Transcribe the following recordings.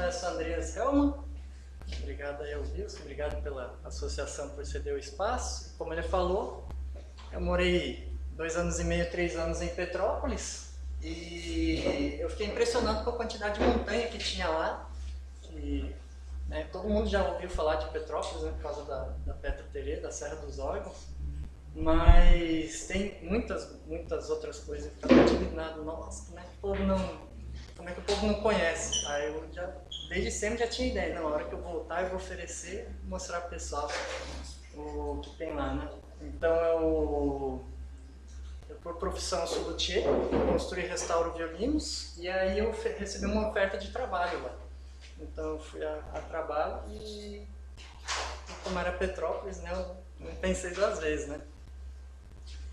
conhece o Andreas Hellmann. Obrigado aí ao Wilson, obrigado pela associação por ceder o espaço. Como ele falou, eu morei 2 anos e meio, 3 anos em Petrópolis e eu fiquei impressionado com a quantidade de montanha que tinha lá. Que, né, todo mundo já ouviu falar de Petrópolis, né, por causa da Petra Terê, da Serra dos Órgãos, mas tem muitas outras coisas. Eu ficava indignado, nossa, como é que o povo não conhece? Aí eu desde sempre já tinha ideia, na hora que eu voltar eu vou oferecer, mostrar para o pessoal o que tem lá, né? Então eu por profissão sou luthier, construo e restauro violinos, e aí eu recebi uma oferta de trabalho lá. Então eu fui a trabalho e como era Petrópolis, né, eu não pensei 2 vezes, né?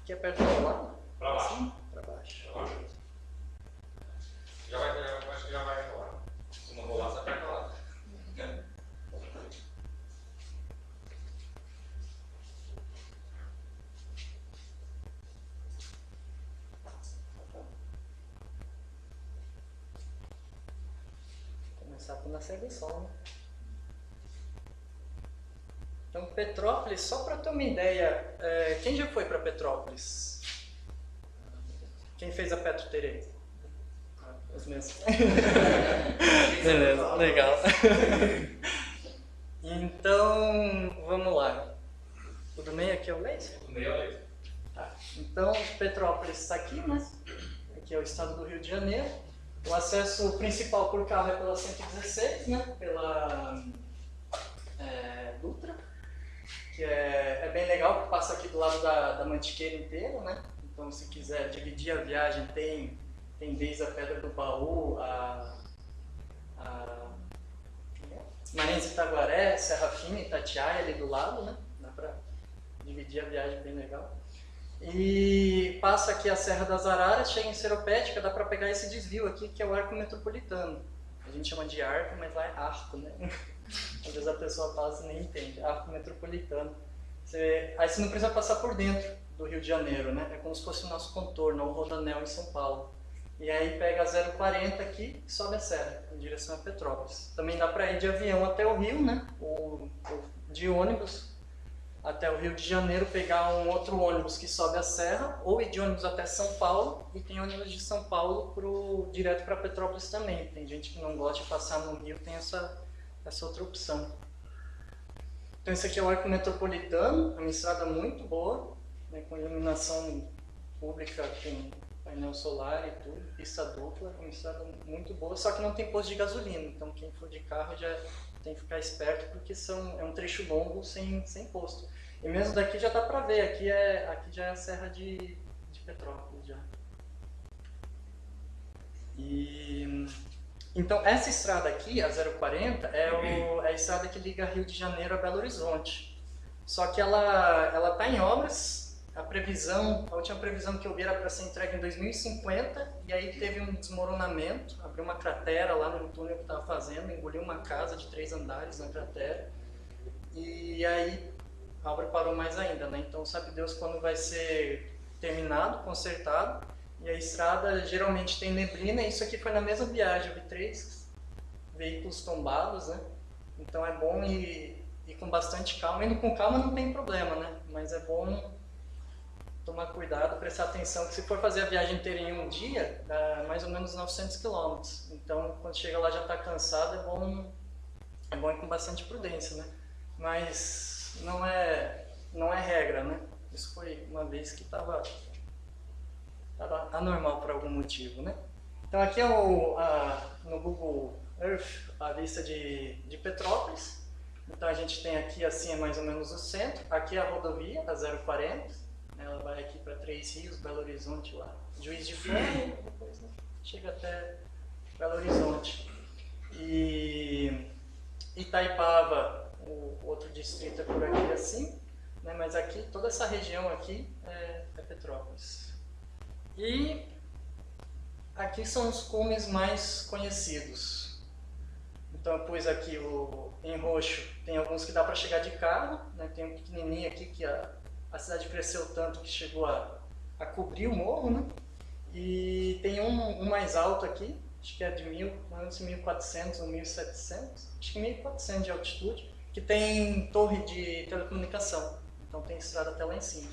Aqui é perto do lado? Para baixo. Assim? Para baixo. Pra baixo. Acho que já vai rolar. Se não rolar, você aperta lá. Começar por nascer do sol, né? Então, Petrópolis, só para ter uma ideia, quem já foi para Petrópolis? Quem fez a Petra Terê? Os mesmos. Beleza, legal. Então, vamos lá. O do meio aqui é o Leite? O meio é o leite. Tá. Então, Petrópolis está aqui, né? Aqui é o estado do Rio de Janeiro. O acesso principal por carro é pela 116, né? Pela Dutra, que é bem legal, porque passa aqui do lado da Mantiqueira inteira, né? Então, se quiser dividir a viagem, tem desde a Pedra do Baú, a Marins de Itaguaré, Serra Fina, Itatiaia ali do lado, né? Dá para dividir a viagem bem legal. E passa aqui a Serra das Araras, chega em Seropédica, dá para pegar esse desvio aqui, que é o arco metropolitano. A gente chama de arco, mas lá é arco, né? Às vezes a pessoa passa e nem entende. Arco metropolitano. Aí você não precisa passar por dentro do Rio de Janeiro, né? É como se fosse o nosso contorno, o Rodoanel em São Paulo. E aí pega a 040 aqui e sobe a serra, em direção a Petrópolis. Também dá para ir de avião até o Rio, né? Ou de ônibus até o Rio de Janeiro, pegar um outro ônibus que sobe a serra, ou ir de ônibus até São Paulo, e tem ônibus de São Paulo direto para Petrópolis também. Tem gente que não gosta de passar no Rio, tem essa outra opção. Então esse aqui é o arco metropolitano, é uma estrada muito boa, né, com iluminação pública, com painel solar e tudo, pista dupla, é uma estrada muito boa, só que não tem posto de gasolina, então quem for de carro já tem que ficar esperto, porque é um trecho longo sem posto. E mesmo daqui já dá para ver, aqui já é a Serra de Petrópolis já. Então essa estrada aqui, a 040, é a estrada que liga Rio de Janeiro a Belo Horizonte. Só que ela está em obras. A última previsão que eu vi era para ser entregue em 2050, e aí teve um desmoronamento, abriu uma cratera lá no túnel que estava fazendo, engoliu uma casa de 3 andares na cratera, e aí a obra parou mais ainda, né? Então sabe Deus quando vai ser terminado, consertado, e a estrada geralmente tem neblina, e isso aqui foi na mesma viagem, eu vi 3 veículos tombados, né? Então é bom ir com bastante calma, indo com calma não tem problema, né? Mas é bom tomar cuidado, prestar atenção, que se for fazer a viagem inteira em um dia, dá mais ou menos 900 km. Então, quando chega lá já está cansado, é bom ir com bastante prudência, né? Mas não é regra, né? Isso foi uma vez que estava anormal por algum motivo, né? Então aqui é no Google Earth a vista de Petrópolis. Então a gente tem aqui assim é mais ou menos o centro. Aqui é a rodovia, a 040. Ela vai aqui para Três Rios, Belo Horizonte lá, Juiz de Fora, e depois né, chega até Belo Horizonte. E Itaipava, o outro distrito é por aqui assim, né, mas aqui, toda essa região aqui é Petrópolis. E aqui são os cumes mais conhecidos. Então eu pus aqui em roxo, tem alguns que dá para chegar de carro, né, tem um pequenininho aqui que a cidade cresceu tanto que chegou a cobrir o morro, né? E tem um mais alto aqui, acho que é de 1.400 ou 1.700, acho que 1.400 de altitude, que tem torre de telecomunicação, então tem estrada até lá em cima.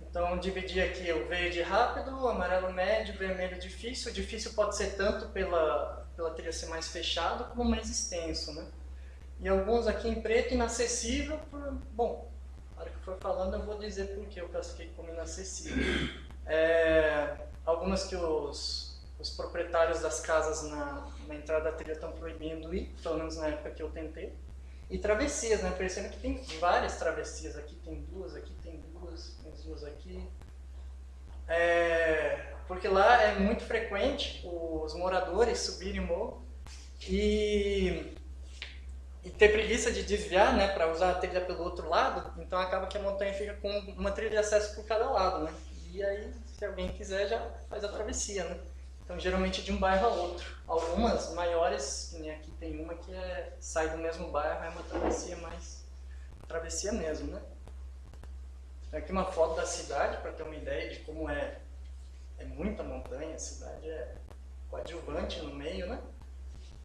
Então dividi aqui o verde rápido, o amarelo médio, o vermelho difícil. O difícil pode ser tanto pela trilha ser mais fechado como mais extenso, né? E alguns aqui em preto inacessível, bom, na hora que eu for falando eu vou dizer por que eu classifiquei como inacessível. Algumas que os proprietários das casas na entrada da trilha estão proibindo ir, pelo menos na época que eu tentei. E travessias, né? Percebendo que tem várias travessias, aqui tem duas, aqui tem duas, tem duas aqui. Porque lá é muito frequente os moradores subirem o morro e ter preguiça de desviar, né, para usar a trilha pelo outro lado, então acaba que a montanha fica com uma trilha de acesso por cada lado, né? E aí, se alguém quiser, já faz a travessia, né? Então, geralmente de um bairro a outro. Algumas maiores, que nem aqui tem uma que sai do mesmo bairro, é uma travessia mais travessia mesmo, né? Tem aqui uma foto da cidade, para ter uma ideia de como é muita montanha, a cidade é coadjuvante no meio, né?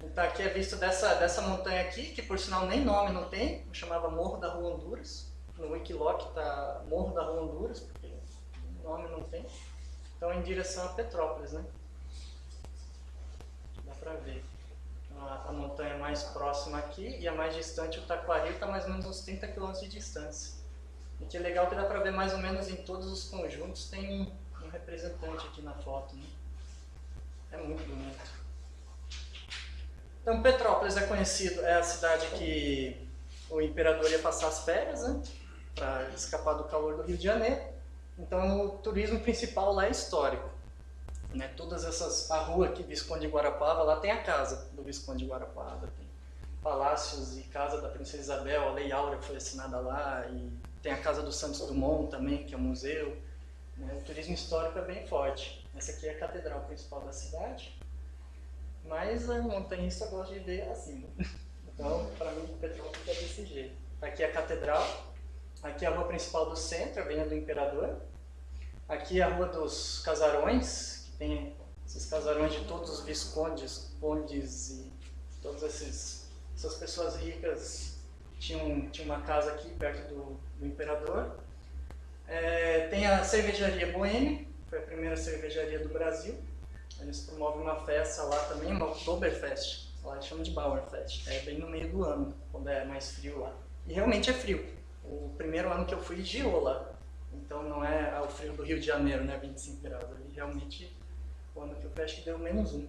Então aqui é visto dessa montanha aqui, que por sinal nem nome não tem, eu chamava Morro da Rua Honduras. No Wikiloc está Morro da Rua Honduras, porque nome não tem. Então em direção a Petrópolis, né? Dá pra ver. A montanha mais próxima aqui e a mais distante, o Taquari, está mais ou menos uns 30 km de distância. E que é legal que dá pra ver mais ou menos em todos os conjuntos, tem um representante aqui na foto, né? É muito bonito. Então, Petrópolis é conhecido, é a cidade que o imperador ia passar as férias, né, para escapar do calor do Rio de Janeiro. Então, o turismo principal lá é histórico. Né, a rua aqui, Visconde de Guarapava, lá tem a casa do Visconde de Guarapava, tem palácios e casa da Princesa Isabel, a Lei Áurea foi assinada lá, e tem a casa do Santos Dumont também, que é um museu. Né, o turismo histórico é bem forte. Essa aqui é a catedral principal da cidade. Mas a montanhista gosta de ver assim. Então, para mim, Petrópolis é desse jeito. Aqui é a catedral, aqui é a rua principal do centro, a Avenida do Imperador. Aqui é a Rua dos Casarões, que tem esses casarões de todos os viscondes, condes e todas essas pessoas ricas tinham uma casa aqui perto do Imperador. Tem a cervejaria Boêmia, foi a primeira cervejaria do Brasil. Eles promovem uma festa lá também, uma Oktoberfest, lá eles chamam de Bauernfest, é bem no meio do ano, quando é mais frio lá. E realmente é frio. O primeiro ano que eu fui, geou lá. Então não é o frio do Rio de Janeiro, né, 25 graus. Ali realmente, o ano que eu fui, acho que deu -1.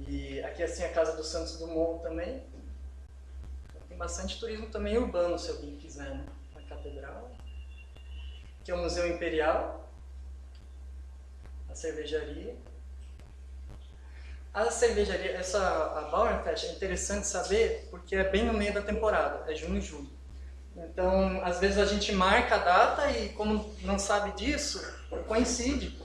E aqui assim a casa do Santos Dumont também. Tem bastante turismo também urbano, se alguém quiser, né? A catedral. Aqui é o Museu Imperial, a cervejaria. A cervejaria, a Bauernfest é interessante saber porque é bem no meio da temporada, é junho e julho. Então, às vezes a gente marca a data e como não sabe disso, coincide.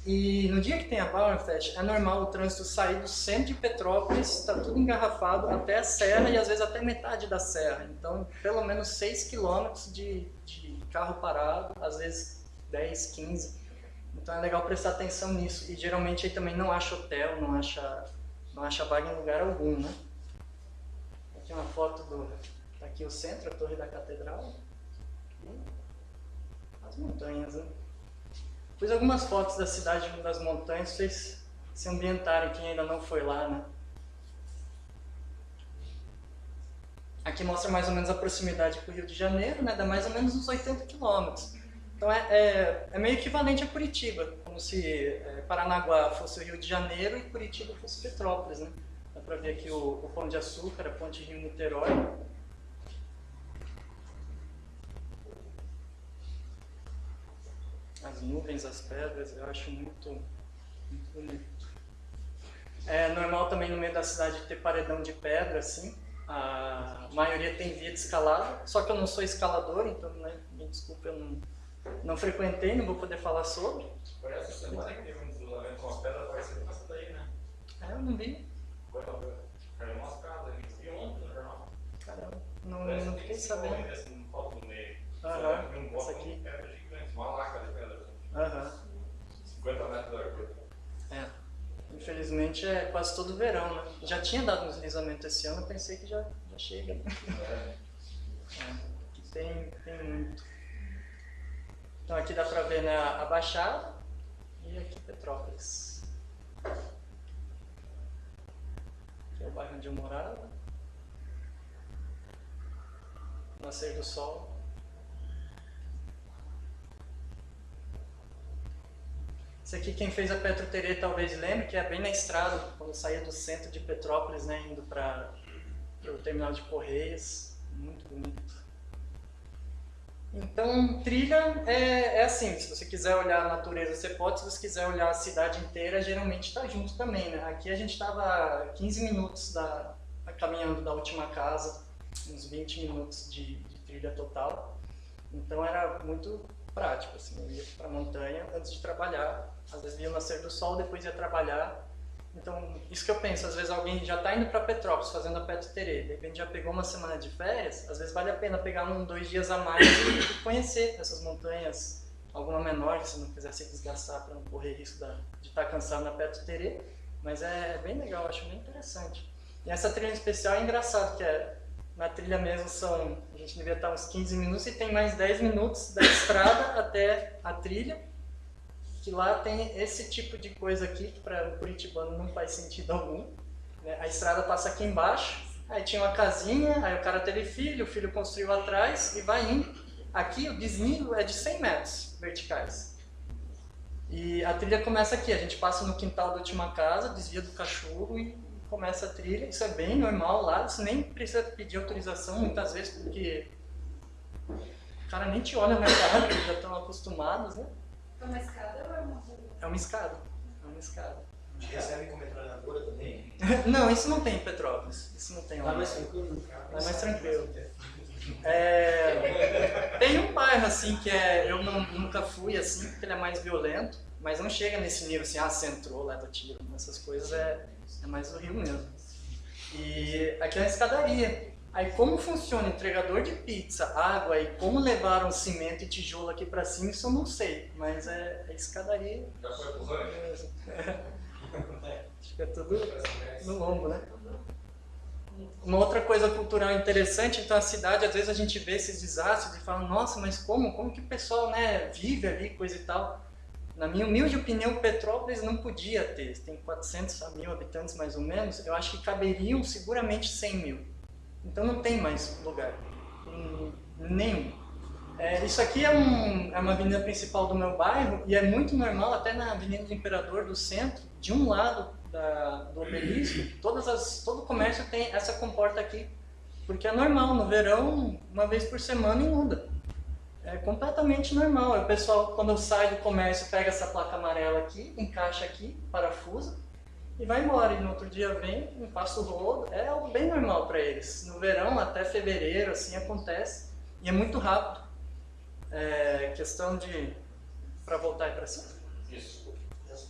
E no dia que tem a Bauernfest, é normal o trânsito sair do centro de Petrópolis, está tudo engarrafado até a serra e às vezes até metade da serra. Então, pelo menos 6 km de carro parado, às vezes 10, 15. Então é legal prestar atenção nisso. E geralmente aí também não acha hotel, não acha vaga em lugar algum, né? Aqui uma foto tá aqui o centro, a torre da catedral. E as montanhas, né? Pus algumas fotos da cidade das montanhas para vocês se ambientarem, quem ainda não foi lá, né? Aqui mostra mais ou menos a proximidade com o Rio de Janeiro, né? Dá mais ou menos uns 80 quilômetros. Então é meio equivalente a Curitiba, como se Paranaguá fosse o Rio de Janeiro e Curitiba fosse Petrópolis, né? Dá para ver aqui o Pão de Açúcar, a Ponte Rio-Niterói. As nuvens, as pedras, eu acho muito bonito. É normal também no meio da cidade ter paredão de pedra, assim. A maioria tem via de escalada, só que eu não sou escalador, então, né, me desculpa, eu não frequentei, não vou poder falar sobre. Parece que semana que teve um deslocamento com as pedras parecendo com essa daí, né? Eu não vi. Caiu umas casas, a gente viu ontem no jornal. Caramba, não fiquei sabendo. Esse não falta no meio. Essa aqui. Pedra gigante, uma laca de pedra. 50 metros da largura. infelizmente é quase todo verão, né? Já tinha dado um deslizamento esse ano, eu pensei que já chega, né? Aqui tem muito. Então aqui dá pra ver, né, a Baixada e aqui Petrópolis. Aqui é o bairro onde eu morava. Nascer do Sol. Esse aqui, quem fez a Petro Terê talvez lembre, que é bem na estrada, quando saía do centro de Petrópolis, né, indo para o terminal de Correios. Muito bonito. Então, trilha é assim, se você quiser olhar a natureza, você pode, se você quiser olhar a cidade inteira, geralmente está junto também, né? Aqui a gente estava 15 minutos caminhando da última casa, uns 20 minutos de trilha total, então era muito prático, assim, eu ia para a montanha antes de trabalhar, às vezes ia nascer do sol, depois ia trabalhar. Então, isso que eu penso, às vezes alguém já está indo para Petrópolis fazendo a Petro Terê, de repente já pegou uma semana de férias, às vezes vale a pena pegar 2 dias a mais e conhecer essas montanhas, alguma menor, que você não quiser se desgastar para não correr risco de estar cansado na Petro Terê, mas é bem legal, acho bem interessante. E essa trilha especial é engraçado, que na trilha mesmo a gente devia estar uns 15 minutos e tem mais 10 minutos da estrada até a trilha, que lá tem esse tipo de coisa aqui, que para o curitibano não faz sentido algum, né? A estrada passa aqui embaixo, aí tinha uma casinha, aí o cara teve filho, o filho construiu atrás e vai indo. Aqui o desnível é de 100 metros verticais. E a trilha começa aqui, a gente passa no quintal da última casa, desvia do cachorro e começa a trilha. Isso é bem normal lá, você nem precisa pedir autorização muitas vezes, porque o cara nem te olha na cara, eles já estão acostumados, né? É uma escada ou é uma rua? É uma escada. É uma escada. Recebe como metralhadora também? Não, isso não tem em Petrópolis. Isso não tem lá. Lá mais tranquilo? Lá mais tranquilo. Tem um bairro assim que eu nunca fui assim, porque ele é mais violento, mas não chega nesse nível assim, você entrou, leva tiro, essas coisas é mais do Rio mesmo. E aqui é uma escadaria. Aí como funciona o entregador de pizza, água e como levaram cimento e tijolo aqui pra cima, isso eu não sei, mas é escadaria. Já foi pro rancho? Acho que é tudo no lombo, né? Uma outra coisa cultural interessante, então a cidade, às vezes a gente vê esses desastres e fala, nossa, mas como que o pessoal, né, vive ali, coisa e tal. Na minha humilde opinião, Petrópolis não podia ter, tem 400 a 1000 habitantes mais ou menos, eu acho que caberiam seguramente 100 mil. Então não tem mais lugar, nenhum. Isso aqui é uma avenida principal do meu bairro e é muito normal, até na Avenida do Imperador do centro, de um lado do obelisco, todo comércio tem essa comporta aqui, porque é normal, no verão, uma vez por semana inunda. É completamente normal. O pessoal, quando eu saio do comércio, pega essa placa amarela aqui, encaixa aqui, parafusa, e vai embora, e no outro dia vem, passa o rodo, é algo bem normal para eles. No verão, até fevereiro, assim acontece, e é muito rápido. Questão para voltar para cima. Isso.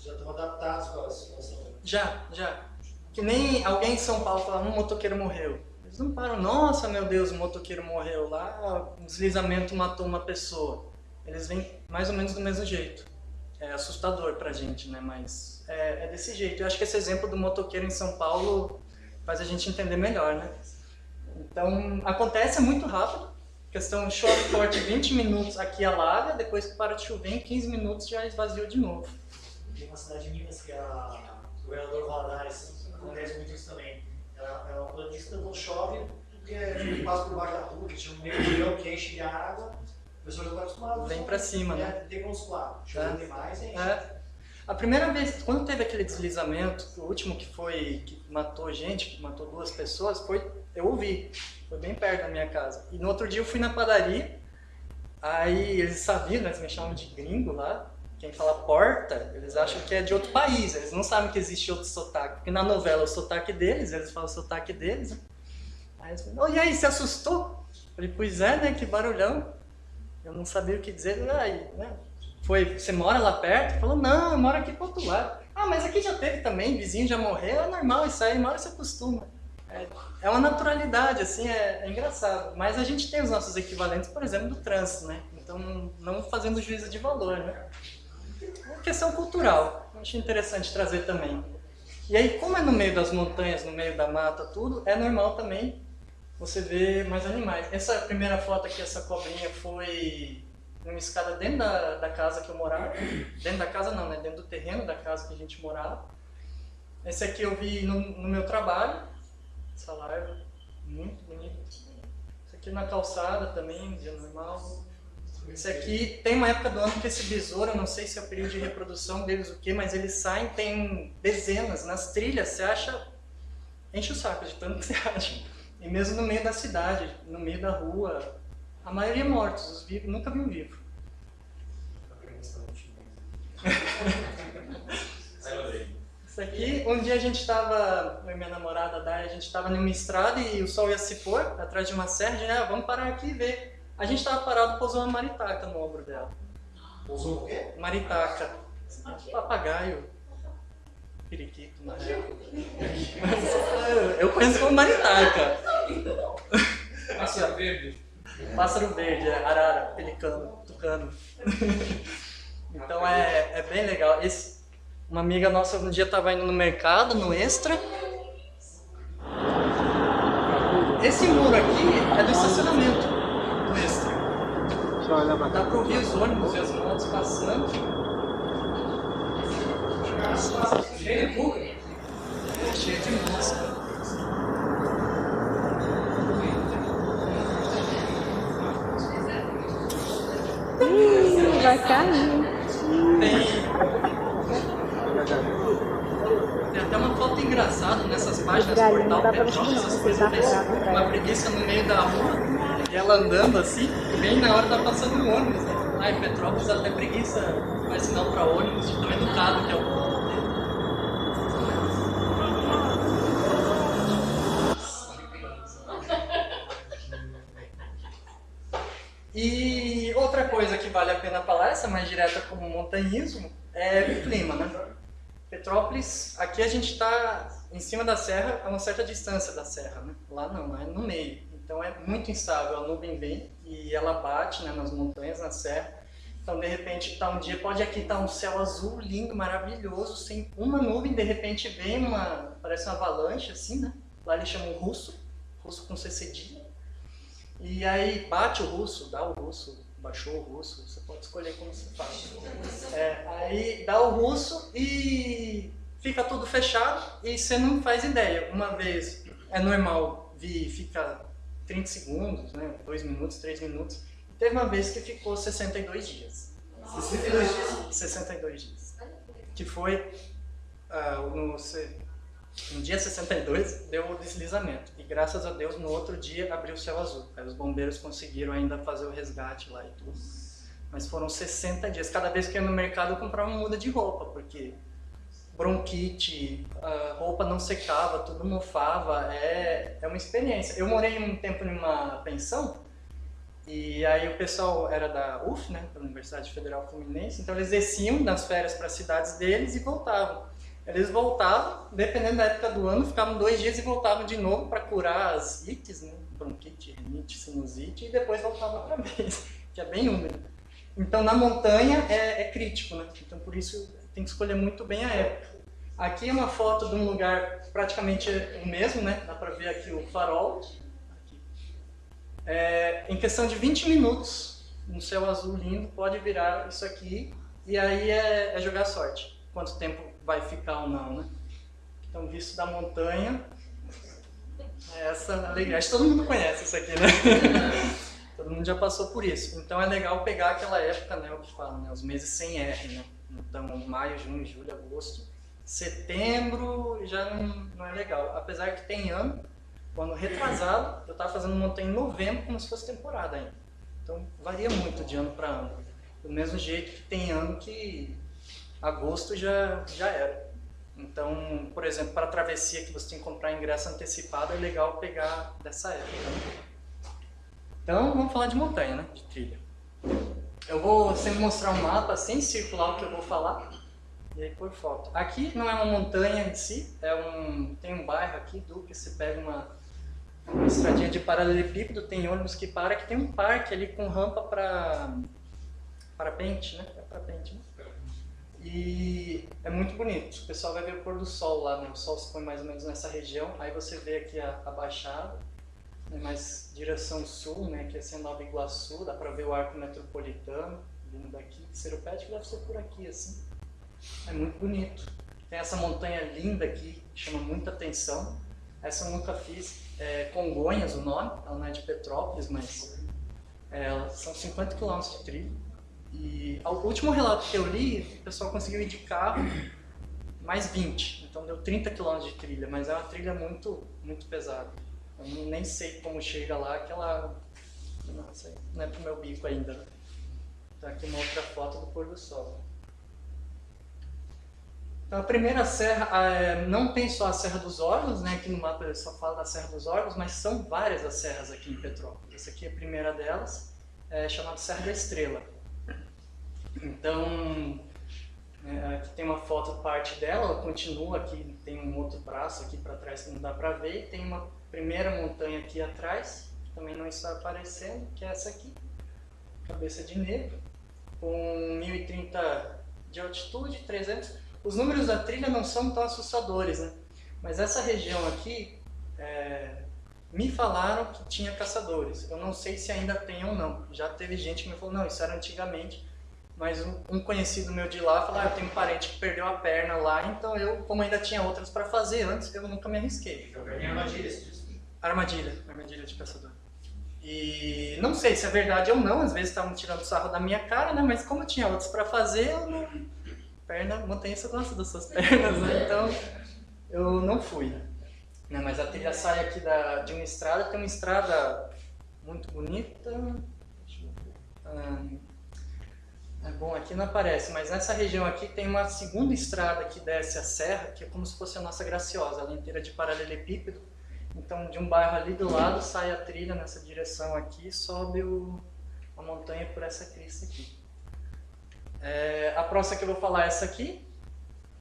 Já estão adaptados com a situação. Já. Que nem alguém em São Paulo fala, um motoqueiro morreu. Eles não param, nossa, meu Deus, o motoqueiro morreu lá, um deslizamento matou uma pessoa. Eles vêm mais ou menos do mesmo jeito. É assustador pra gente, né? Mas é desse jeito. Eu acho que esse exemplo do motoqueiro em São Paulo faz a gente entender melhor, né? Então, acontece muito rápido. Questão chove forte 20 minutos, aqui alaga, depois que para de chover, em 15 minutos já esvaziou de novo. Tem uma cidade de Minas que o governador Valadares, acontece muito isso também. Ela diz que não chove porque passa por baixo da rua, que tinha um meio que enche de água. O pessoal já está acostumado. Vem pra cima, né? Tem como suar. Choveu demais, hein? A primeira vez, quando teve aquele deslizamento, o último que matou gente, que matou 2 pessoas, eu ouvi. Foi bem perto da minha casa. E no outro dia eu fui na padaria, aí eles sabiam, né, eles me chamam de gringo lá. Quem fala porta, eles acham que é de outro país, eles não sabem que existe outro sotaque. Porque na novela o sotaque deles, eles falam o sotaque deles. Né? Aí eles falam, e aí, se assustou? Eu falei, pois é, né, que barulhão. Eu não sabia o que dizer, aí, né? Você mora lá perto? Falou, não, eu moro aqui pro outro lado. Ah, mas aqui já teve também, vizinho já morreu, é normal isso aí, uma hora você acostuma. É uma naturalidade, assim, é engraçado. Mas a gente tem os nossos equivalentes, por exemplo, do trânsito, né? Então, não fazendo juízo de valor, né? É uma questão cultural, eu acho interessante trazer também. E aí, como é no meio das montanhas, no meio da mata, tudo, é normal também você ver mais animais. Essa primeira foto aqui, essa cobrinha, foi numa escada dentro da casa que eu morava. Dentro da casa não, né? Dentro do terreno da casa que a gente morava. Esse aqui eu vi no meu trabalho. Essa larva, muito bonita. Esse aqui na calçada também, dia normal. Esse aqui, tem uma época do ano que esse besouro, eu não sei se é o período de reprodução deles ou o que, mas eles saem, tem dezenas. Nas trilhas, você acha, enche o saco de tanto que você acha. E mesmo no meio da cidade, no meio da rua, a maioria mortos, os vivos, nunca vi um vivo. Isso aqui, um dia a gente estava, eu e minha namorada Dai, a gente estava numa estrada e o sol ia se pôr atrás de uma serra, a gente, vamos parar aqui e ver. A gente estava parado, pousou uma maritaca no ombro dela. Pousou o quê? Maritaca. Papagaio. Periquito, na real. Eu conheço como maritaca. Pássaro verde. Pássaro verde, arara, pelicano, tucano. Então é bem legal. Uma amiga nossa um dia estava indo no mercado, no Extra. Esse muro aqui é do estacionamento. Extra. Dá para ouvir os ônibus e as motos passando. Cheio de música. Cheio de música. Vai cair. Tem até uma foto engraçada nessas páginas Galinha, Portal não dá pra Petrópolis, ver, essas não, coisas dá desse, pra- uma preguiça no meio da rua e ela andando assim, bem na hora tá passando o ônibus, né? Em Petrópolis até preguiça faz sinal pra ônibus, de tão educado que é o povo dele. E outra coisa que vale a pena falar, essa mais direta como montanhismo, é o clima, né? Petrópolis, aqui a gente está em cima da serra, a uma certa distância da serra, né? Lá não, lá é no meio. Então é muito instável, a nuvem vem e ela bate, né, nas montanhas, na serra. Então de repente tá um dia, pode aqui estar um céu azul, lindo, maravilhoso, sem uma nuvem, de repente vem parece uma avalanche assim, né? Lá eles chamam russo com C cedilha. E aí bate o russo, dá o russo, baixou o russo, você pode escolher como se faz. Aí dá o russo e fica tudo fechado e você não faz ideia. Uma vez é normal vir, fica 30 segundos, né, 2 minutos, 3 minutos. Teve uma vez que ficou 62 dias. 62 dias? 62 dias. Que foi no dia 62 deu o deslizamento. E graças a Deus no outro dia abriu o céu azul. Aí os bombeiros conseguiram ainda fazer o resgate lá e tudo. Mas foram 60 dias. Cada vez que eu ia no mercado eu comprava uma muda de roupa, porque bronquite, a roupa não secava, tudo mofava. É uma experiência. Eu morei um tempo numa pensão. E aí o pessoal era da UF, né, da Universidade Federal Fluminense, então eles desciam nas férias para as cidades deles e voltavam. Eles voltavam, dependendo da época do ano, ficavam 2 dias e voltavam de novo para curar as ites, né, bronquite, rinite, sinusite, e depois voltavam outra vez, que é bem úmido. Então na montanha é crítico, né, então por isso tem que escolher muito bem a época. Aqui é uma foto de um lugar praticamente o mesmo, né, dá para ver aqui o farol. Em questão de 20 minutos, um céu azul lindo, pode virar isso aqui, e aí é jogar sorte, quanto tempo vai ficar ou não, né? Então, visto da montanha, essa alegria. Acho que todo mundo conhece isso aqui, né? Todo mundo já passou por isso. Então é legal pegar aquela época, né, o que fala, né, os meses sem R, né? Então, maio, junho, julho, agosto. Setembro já não é legal, apesar que tem ano. Quando retrasado, eu estava fazendo montanha em novembro como se fosse temporada ainda. Então varia muito de ano para ano. Do mesmo jeito que tem ano que agosto já era. Então, por exemplo, para a travessia que você tem que comprar ingresso antecipado, é legal pegar dessa época. Então vamos falar de montanha, né? De trilha. Eu vou sempre mostrar um mapa sem circular o que eu vou falar. E aí por foto. Aqui não é uma montanha em si, tem um bairro aqui, Duque, você pega uma estradinha de paralelepípedo, tem ônibus que tem um parque ali com rampa para parapente, né? É parapente, né? E é muito bonito. O pessoal vai ver o pôr do sol lá, né? O sol se põe mais ou menos nessa região. Aí você vê aqui a Baixada, né? Mais direção sul, né? Que é Nova Iguaçu. Dá para ver o arco metropolitano vindo daqui. Seropédica deve ser por aqui, assim. É muito bonito. Tem essa montanha linda aqui, que chama muita atenção. Essa eu nunca fiz. É Congonhas o nome. Ela não é de Petrópolis, mas são 50 km de trilha. E o último relato que eu li, o pessoal conseguiu ir de carro mais 20, então deu 30 km de trilha, mas é uma trilha muito, muito pesada. Eu nem sei como chega lá, não é pro meu bico ainda. Tá aqui uma outra foto do pôr do sol. Então a primeira serra, não tem só a Serra dos Órgãos, né? Aqui no mapa eu só falo da Serra dos Órgãos, mas são várias as serras aqui em Petrópolis. Essa aqui é a primeira delas, é chamada Serra da Estrela. Então, aqui tem uma foto parte dela, ela continua aqui, tem um outro braço aqui para trás que não dá para ver, e tem uma primeira montanha aqui atrás, que também não está aparecendo, que é essa aqui, Cabeça de Negro, com 1030 de altitude, 300. Os números da trilha não são tão assustadores, né? Mas essa região aqui, me falaram que tinha caçadores. Eu não sei se ainda tem ou não. Já teve gente que me falou, não, isso era antigamente. Mas um conhecido meu de lá falou, eu tenho um parente que perdeu a perna lá, então eu, como ainda tinha outras para fazer antes, eu nunca me arrisquei. Jogar em armadilha, Armadilha de caçador. E não sei se é verdade ou não, às vezes estavam tirando sarro da minha cara, né? Mas como eu tinha outras para fazer, eu não... Montanhista gosta das suas pernas, né? Então eu não fui. Né? Mas a trilha sai aqui de uma estrada, tem uma estrada muito bonita. Deixa eu ver. Bom, aqui não aparece, mas nessa região aqui tem uma segunda estrada que desce a serra, que é como se fosse a nossa Graciosa, ela é inteira de paralelepípedo. Então, de um bairro ali do lado, sai a trilha nessa direção aqui e sobe a montanha por essa crista aqui. A próxima que eu vou falar é essa aqui,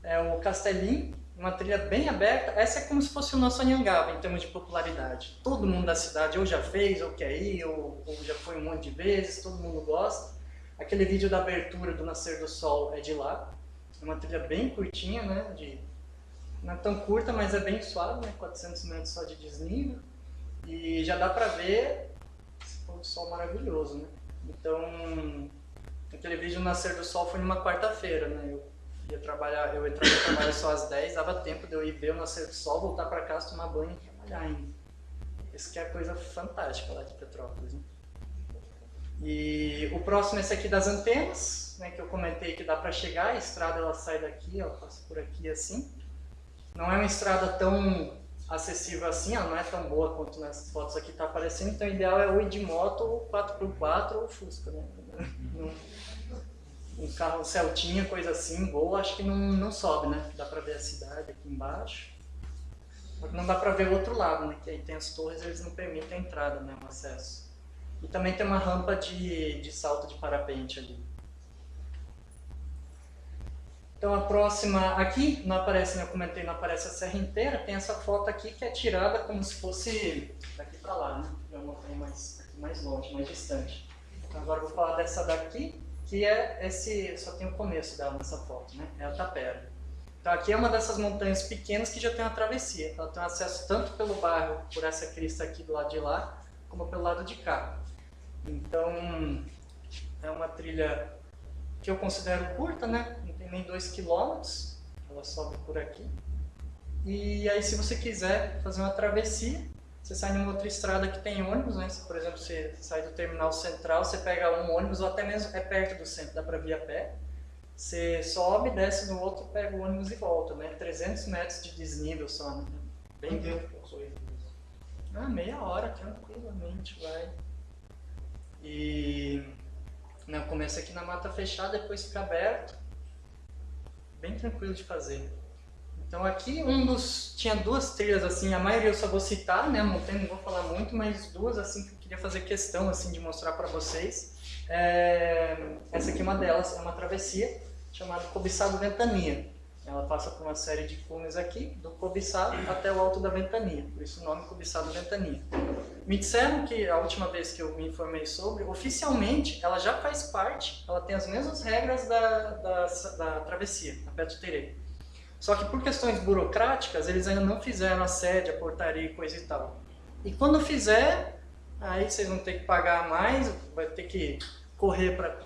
é o Castelinho, uma trilha bem aberta. Essa é como se fosse o nosso Anhangaba em termos de popularidade. Todo mundo da cidade ou já fez, ou quer ir, ou já foi um monte de vezes, todo mundo gosta. Aquele vídeo da abertura do Nascer do Sol é de lá. É uma trilha bem curtinha, né? Não é tão curta, mas é bem suave, né? 400 metros só de desnível. E já dá pra ver esse pôr do sol maravilhoso, né? Então, aquele vídeo do Nascer do Sol foi numa quarta-feira, né? Eu entrava no trabalho só às 10, dava tempo de eu ir ver o Nascer do Sol, voltar pra casa, tomar banho e trabalhar ainda. Isso que é a coisa fantástica lá de Petrópolis, né? E o próximo é esse aqui das Antenas, né, que eu comentei que dá para chegar, a estrada ela sai daqui, ela passa por aqui assim. Não é uma estrada tão acessível assim, ela não é tão boa quanto nessas fotos aqui está aparecendo, então o ideal é ou ir de moto, ou 4x4 ou Fusca, né? Um carro, um Celtinha, coisa assim, boa, acho que não sobe, né? Dá para ver a cidade aqui embaixo. Não dá para ver o outro lado, né? Que aí tem as torres, eles não permitem a entrada, né? O acesso. E também tem uma rampa de salto de parapente ali. Então a próxima aqui, não aparece, né? Eu comentei, não aparece a serra inteira. Tem essa foto aqui que é tirada como se fosse daqui para lá, né? É uma montanha mais longe, mais distante. Então agora eu vou falar dessa daqui, que é só tem o começo dela nessa foto, né? É a Tapera. Então aqui é uma dessas montanhas pequenas que já tem uma travessia. Ela tem acesso tanto pelo bairro, por essa crista aqui do lado de lá, como pelo lado de cá. Então, é uma trilha que eu considero curta, né? Não tem nem 2 km, ela sobe por aqui. E aí, se você quiser fazer uma travessia, você sai numa outra estrada que tem ônibus, né? Se, por exemplo, você sai do terminal central, você pega um ônibus, ou até mesmo é perto do centro, dá para vir a pé. Você sobe, desce no outro, pega o ônibus e volta, né? 300 metros de desnível só, né? Bem tempo. Meia hora, tranquilamente, vai. E começa aqui na mata fechada, depois fica aberto, bem tranquilo de fazer. Então aqui tinha 2 trilhas assim, a maioria eu só vou citar, né, não vou falar muito, mas 2 assim que eu queria fazer questão assim de mostrar para vocês. Essa aqui é uma delas, é uma travessia chamada Cobiçado Ventania. Ela passa por uma série de cumes aqui, do Cobiçado até o Alto da Ventania, por isso o nome Cobiçado Ventania. Me disseram que a última vez que eu me informei sobre, oficialmente ela já faz parte, ela tem as mesmas regras da travessia, a Pé do Terreiro. Só que por questões burocráticas, eles ainda não fizeram a sede, a portaria e coisa e tal. E quando fizer, aí vocês vão ter que pagar mais, vai ter que correr para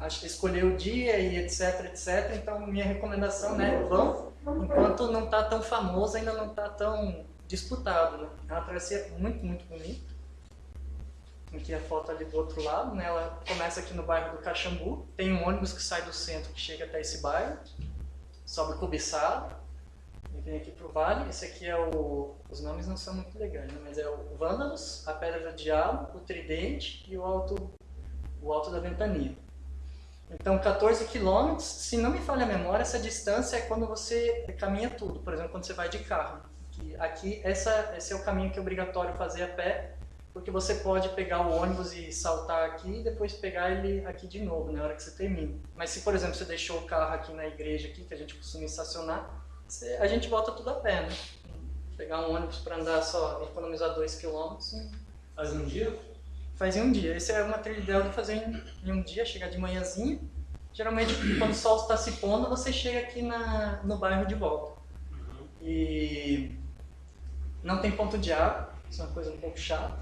escolher o dia e etc, etc. Então, minha recomendação, né, vão, enquanto não está tão famoso, ainda não está tão disputado, né? É uma travessia muito, muito bonita. Aqui a foto ali do outro lado, né? Ela começa aqui no bairro do Caxambu. Tem um ônibus que sai do centro que chega até esse bairro, sobe Cobiçado e vem aqui pro vale. Esse aqui é os nomes não são muito legais, né? Mas é o Vândalos, a Pedra do Diabo, o Tridente e o Alto da Ventania. Então, 14 quilômetros, se não me falha a memória, essa distância é quando você caminha tudo. Por exemplo, quando você vai de carro. Aqui, esse é o caminho que é obrigatório fazer a pé, porque você pode pegar o ônibus e saltar aqui e depois pegar ele aqui de novo, na hora que você termina. Mas se, por exemplo, você deixou o carro aqui na igreja, aqui, que a gente costuma estacionar, a gente volta tudo a pé, né? Pegar um ônibus para andar só, economizar 2 quilômetros. Faz um dia? Faz em um dia. Essa é uma trilha ideal de fazer em um dia, chegar de manhãzinha. Geralmente, quando o sol está se pondo, você chega aqui no bairro de volta. E não tem ponto de água, isso é uma coisa um pouco chata,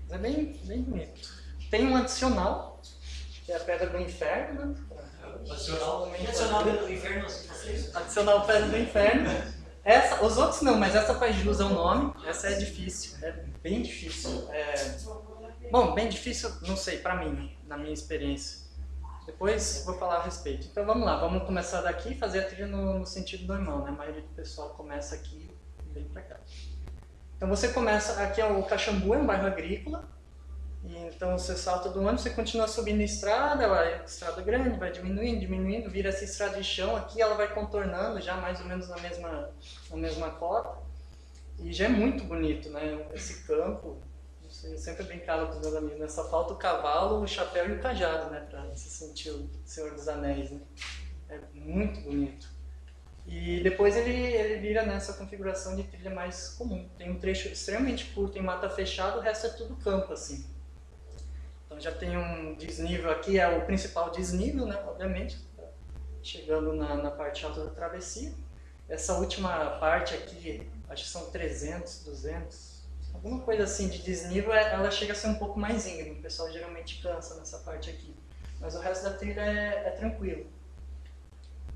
mas é bem, bem bonito. Tem um adicional, que é a Pedra do Inferno, né? Adicional do inferno, vocês? Adicional Pedra do Inferno. Os outros não, mas essa faz jus ao nome. Essa é difícil, é bem difícil. Bom, bem difícil, não sei, pra mim, na minha experiência. Depois vou falar a respeito. Então vamos lá, vamos começar daqui e fazer a trilha no sentido normal, né? A maioria do pessoal começa aqui e vem pra cá. Então você começa, aqui é o Caxambu, é um bairro agrícola. E então você salta do ônibus, você continua subindo a estrada, estrada grande, vai diminuindo, diminuindo, vira essa estrada de chão aqui, ela vai contornando já mais ou menos na mesma cota. E já é muito bonito, né? Esse campo. Eu sempre brincava com os meus amigos, né? Só falta o cavalo, o chapéu e o cajado, né? Pra se sentir o Senhor dos Anéis, né? É muito bonito. E depois ele vira nessa configuração de trilha mais comum. Tem um trecho extremamente curto em mata fechada, o resto é tudo campo, assim. Então já tem um desnível aqui, é o principal desnível, né? Obviamente, chegando na parte alta da travessia. Essa última parte aqui, acho que são 300, 200... Alguma coisa assim de desnível, ela chega a ser um pouco mais íngreme, o pessoal geralmente cansa nessa parte aqui. Mas o resto da trilha é tranquilo.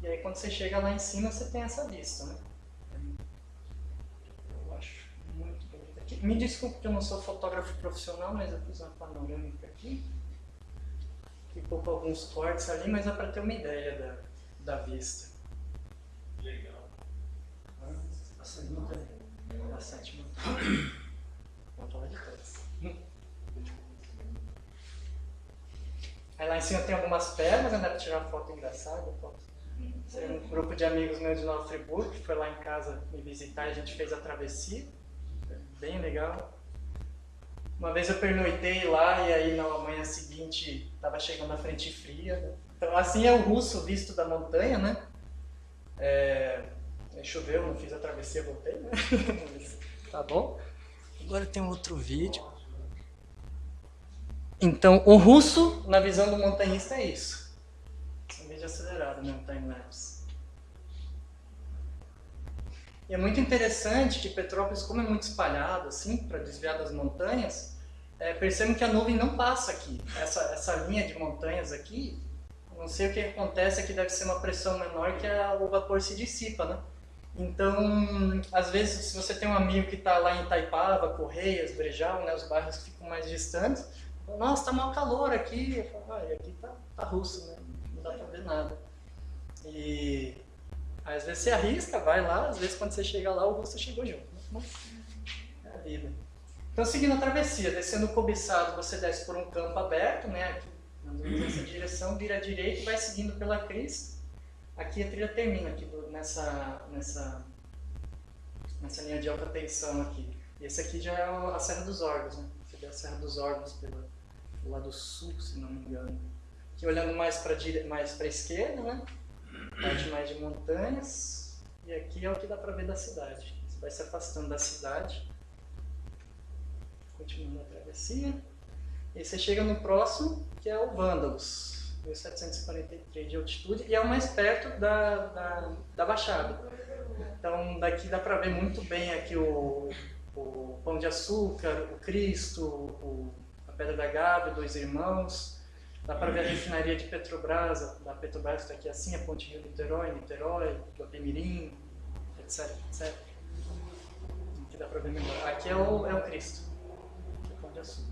E aí quando você chega lá em cima, você tem essa vista, né? Eu acho muito bonito aqui. Me desculpe que eu não sou fotógrafo profissional, mas eu fiz uma panorâmica aqui. Ficou com alguns cortes ali, mas é para ter uma ideia da vista. Legal. Bastante montanha. Bastante montanha. Vamos falar de todas. Aí lá em cima tem algumas pedras, né? Dá pra tirar uma foto engraçada. Um grupo de amigos meus de Nova Friburgo que foi lá em casa me visitar e a gente fez a travessia. Bem legal. Uma vez eu pernoitei lá e aí na manhã seguinte estava chegando a frente fria. Né? Então assim é o russo visto da montanha, né? Choveu, não fiz a travessia, voltei, né? Tá bom. Agora tem um outro vídeo. Então, o russo, na visão do montanhista, é isso. É um vídeo acelerado, né? Um time-lapse. E é muito interessante que Petrópolis, como é muito espalhado, assim, para desviar das montanhas, percebem que a nuvem não passa aqui. Essa linha de montanhas aqui, não sei o que acontece, aqui deve ser uma pressão menor que o vapor se dissipa, né? Então, às vezes, se você tem um amigo que está lá em Itaipava, Correias, Brejal, né, os bairros que ficam mais distantes, fala, nossa, tá mal calor aqui. Eu falo, e aqui tá russo, né? Não dá para ver nada. E às vezes você arrisca, vai lá, às vezes quando você chega lá, o russo chegou junto. Né? É a vida. Então, seguindo a travessia, descendo o Cobiçado, você desce por um campo aberto, né? Aqui, nessa direção, vira à direita e vai seguindo pela crista. Aqui a trilha termina aqui nessa linha de alta tensão aqui. E esse aqui já é a Serra dos Órgãos, né? Você vê a Serra dos Órgãos pelo lado sul, se não me engano. Aqui olhando mais para a esquerda, né? Parte mais de montanhas. E aqui é o que dá para ver da cidade. Você vai se afastando da cidade. continuando a travessia. E você chega no próximo, que é o Vândalos, 1743 de altitude, e é o mais perto da Baixada. Então daqui dá para ver muito bem aqui o Pão de Açúcar, o Cristo, a Pedra da Gávea, Dois Irmãos. Dá para ver a refinaria de Petrobras, da Petrobras está aqui assim, a Ponte Rio Niterói, Guapimirim, etc, etc. Aqui dá para ver melhor. Aqui é o Cristo, aqui é o Pão de Açúcar.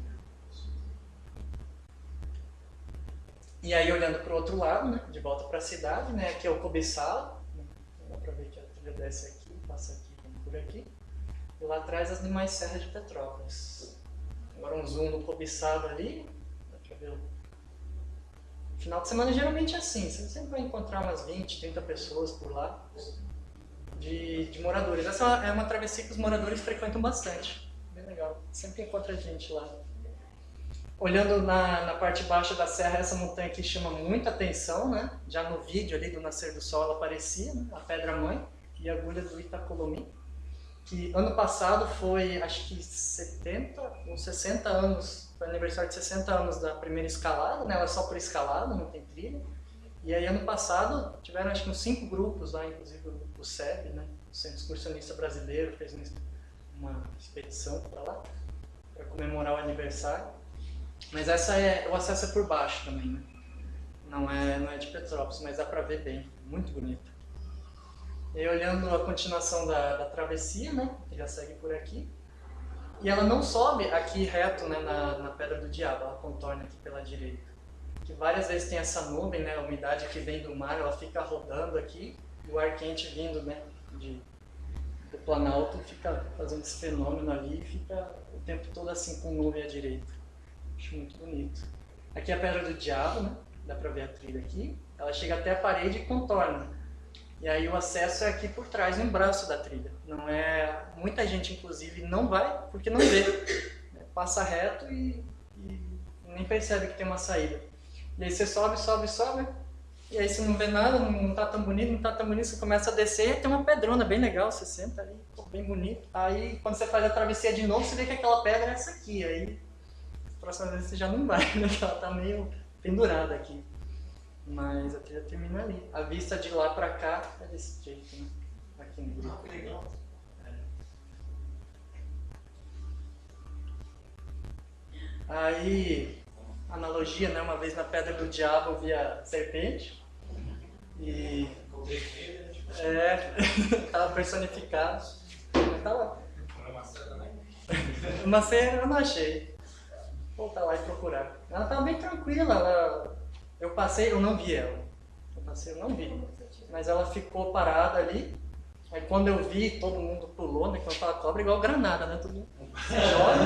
E aí olhando para o outro lado, né, de volta para a cidade, né, aqui é o Cobiçal, né, dá para ver que a trilha desce aqui, passa aqui, por aqui. E lá atrás as demais serras de Petrópolis. Agora um zoom no Cobiçado ali, dá para ver o final de semana geralmente é assim, você sempre vai encontrar umas 20, 30 pessoas por lá, de moradores. Essa é uma travessia que os moradores frequentam bastante, bem legal, sempre encontra gente lá. Olhando na parte baixa da serra, essa montanha aqui chama muita atenção, né? Já no vídeo ali do nascer do sol ela aparecia, né? A Pedra-Mãe e a agulha do Itacolomi, que ano passado foi, acho que 70 ou 60 anos, foi aniversário de 60 anos da primeira escalada, né? Ela é só por escalada, não tem trilha. E aí ano passado tiveram acho que uns 5 grupos lá, inclusive o SEB, né? O Centro Excursionista Brasileiro, fez uma expedição para lá, para comemorar o aniversário. Mas o acesso é por baixo também, né? Não é de Petrópolis, mas dá para ver bem, muito bonito. E aí, olhando a continuação da travessia, né? Que já segue por aqui. E ela não sobe aqui reto, né, na Pedra do Diabo, ela contorna aqui pela direita. Que várias vezes tem essa nuvem, né, a umidade que vem do mar, ela fica rodando aqui, e o ar quente vindo, né, do Planalto fica fazendo esse fenômeno ali e fica o tempo todo assim com nuvem à direita. Acho muito bonito. Aqui é a Pedra do Diabo, né, dá pra ver a trilha aqui, ela chega até a parede e contorna. E aí o acesso é aqui por trás, no braço da trilha. Não é, muita gente, inclusive, não vai porque não vê. Passa reto e nem percebe que tem uma saída. E aí você sobe, sobe, sobe. E aí você não vê nada, não tá tão bonito, não tá tão bonito. Você começa a descer e tem uma pedrona bem legal, você senta ali, bem bonito. Aí quando você faz a travessia de novo, você vê que aquela pedra é essa aqui. Aí, a próxima vez você já não vai, né? Ela tá meio pendurada aqui. Mas a trilha termina ali. A vista de lá pra cá é desse jeito, né? Aqui no grupo. Que legal. Aí, analogia, né? Uma vez na Pedra do Diabo eu vi a serpente. E... tava personificado. Mas tá lá. Uma cena eu não achei. Vou voltar lá e procurar. Ela tava bem tranquila, eu passei, eu não vi ela. Eu não vi. Mas ela ficou parada ali. Aí quando eu vi, todo mundo pulou, né? Quando fala cobra, igual granada, né? Todo mundo se joga.